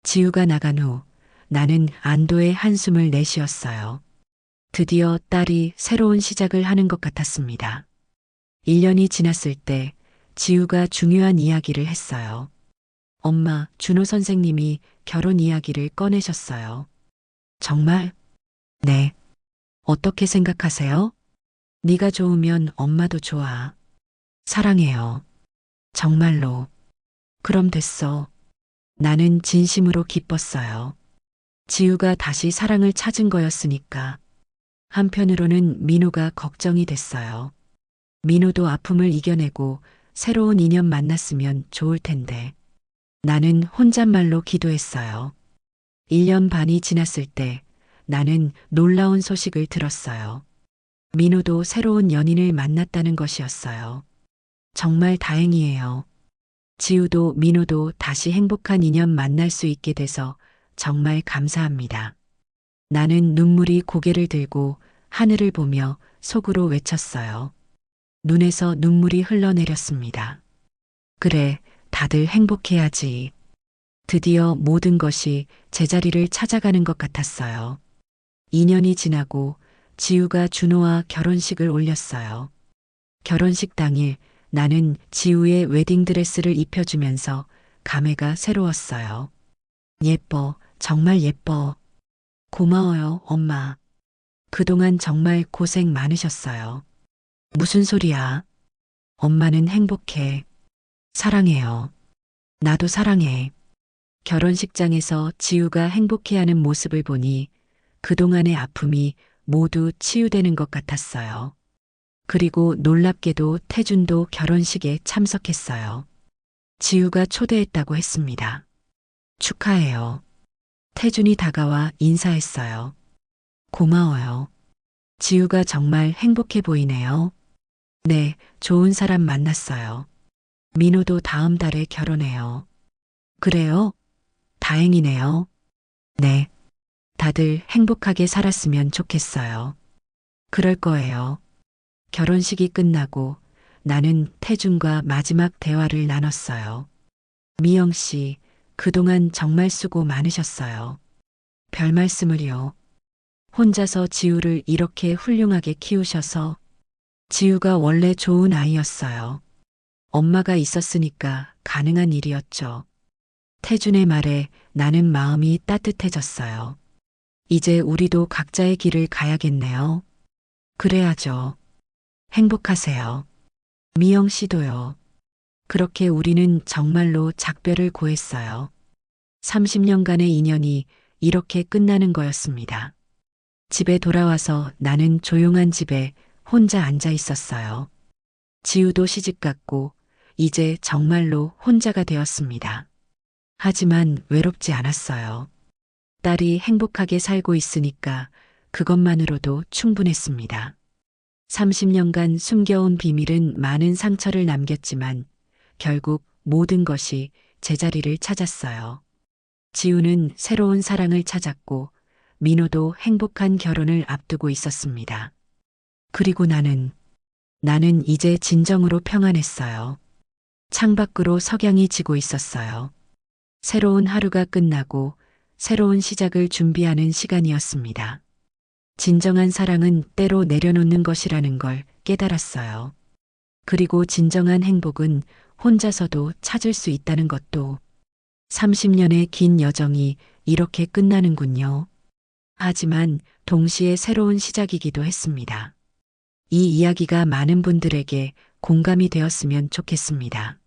지우가 나간 후 나는 안도의 한숨을 내쉬었어요. 드디어 딸이 새로운 시작을 하는 것 같았습니다. 1년이 지났을 때 지우가 중요한 이야기를 했어요. 엄마, 준호 선생님이 결혼 이야기를 꺼내셨어요. 정말? 네. 어떻게 생각하세요? 네가 좋으면 엄마도 좋아. 사랑해요. 정말로. 그럼 됐어. 나는 진심으로 기뻤어요. 지우가 다시 사랑을 찾은 거였으니까. 한편으로는 민호가 걱정이 됐어요. 민호도 아픔을 이겨내고 새로운 인연 만났으면 좋을 텐데. 나는 혼잣말로 기도했어요. 1년 반이 지났을 때 나는 놀라운 소식을 들었어요. 민호도 새로운 연인을 만났다는 것이었어요. 정말 다행이에요. 지우도 민호도 다시 행복한 인연 만날 수 있게 돼서 정말 감사합니다. 나는 눈물이 고개를 들고 하늘을 보며 속으로 외쳤어요. 눈에서 눈물이 흘러내렸습니다. 그래, 다들 행복해야지. 드디어 모든 것이 제자리를 찾아가는 것 같았어요. 2년이 지나고 지우가 준호와 결혼식을 올렸어요. 결혼식 당일 나는 지우의 웨딩드레스를 입혀주면서 감회가 새로웠어요. 예뻐, 정말 예뻐. 고마워요, 엄마. 그동안 정말 고생 많으셨어요. 무슨 소리야? 엄마는 행복해. 사랑해요. 나도 사랑해. 결혼식장에서 지우가 행복해하는 모습을 보니 그동안의 아픔이 모두 치유되는 것 같았어요. 그리고 놀랍게도 태준도 결혼식에 참석했어요. 지우가 초대했다고 했습니다. 축하해요. 태준이 다가와 인사했어요. 고마워요. 지우가 정말 행복해 보이네요. 네, 좋은 사람 만났어요. 민호도 다음 달에 결혼해요. 그래요? 다행이네요. 네. 다들 행복하게 살았으면 좋겠어요. 그럴 거예요. 결혼식이 끝나고 나는 태준과 마지막 대화를 나눴어요. 미영 씨, 그동안 정말 수고 많으셨어요. 별 말씀을요. 혼자서 지우를 이렇게 훌륭하게 키우셔서. 지우가 원래 좋은 아이였어요. 엄마가 있었으니까 가능한 일이었죠. 태준의 말에 나는 마음이 따뜻해졌어요. 이제 우리도 각자의 길을 가야겠네요. 그래야죠. 행복하세요. 미영 씨도요. 그렇게 우리는 정말로 작별을 고했어요. 30년간의 인연이 이렇게 끝나는 거였습니다. 집에 돌아와서 나는 조용한 집에 혼자 앉아 있었어요. 지우도 시집갔고 이제 정말로 혼자가 되었습니다. 하지만 외롭지 않았어요. 딸이 행복하게 살고 있으니까 그것만으로도 충분했습니다. 30년간 숨겨온 비밀은 많은 상처를 남겼지만 결국 모든 것이 제자리를 찾았어요. 지우는 새로운 사랑을 찾았고 민호도 행복한 결혼을 앞두고 있었습니다. 그리고 나는 이제 진정으로 평안했어요. 창밖으로 석양이 지고 있었어요. 새로운 하루가 끝나고 새로운 시작을 준비하는 시간이었습니다. 진정한 사랑은 때로 내려놓는 것이라는 걸 깨달았어요. 그리고 진정한 행복은 혼자서도 찾을 수 있다는 것도. 30년의 긴 여정이 이렇게 끝나는군요. 하지만 동시에 새로운 시작이기도 했습니다. 이 이야기가 많은 분들에게 공감이 되었으면 좋겠습니다.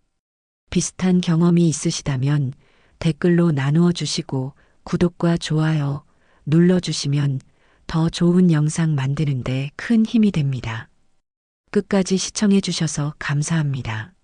비슷한 경험이 있으시다면 댓글로 나누어 주시고 구독과 좋아요 눌러주시면 더 좋은 영상 만드는데 큰 힘이 됩니다. 끝까지 시청해 주셔서 감사합니다.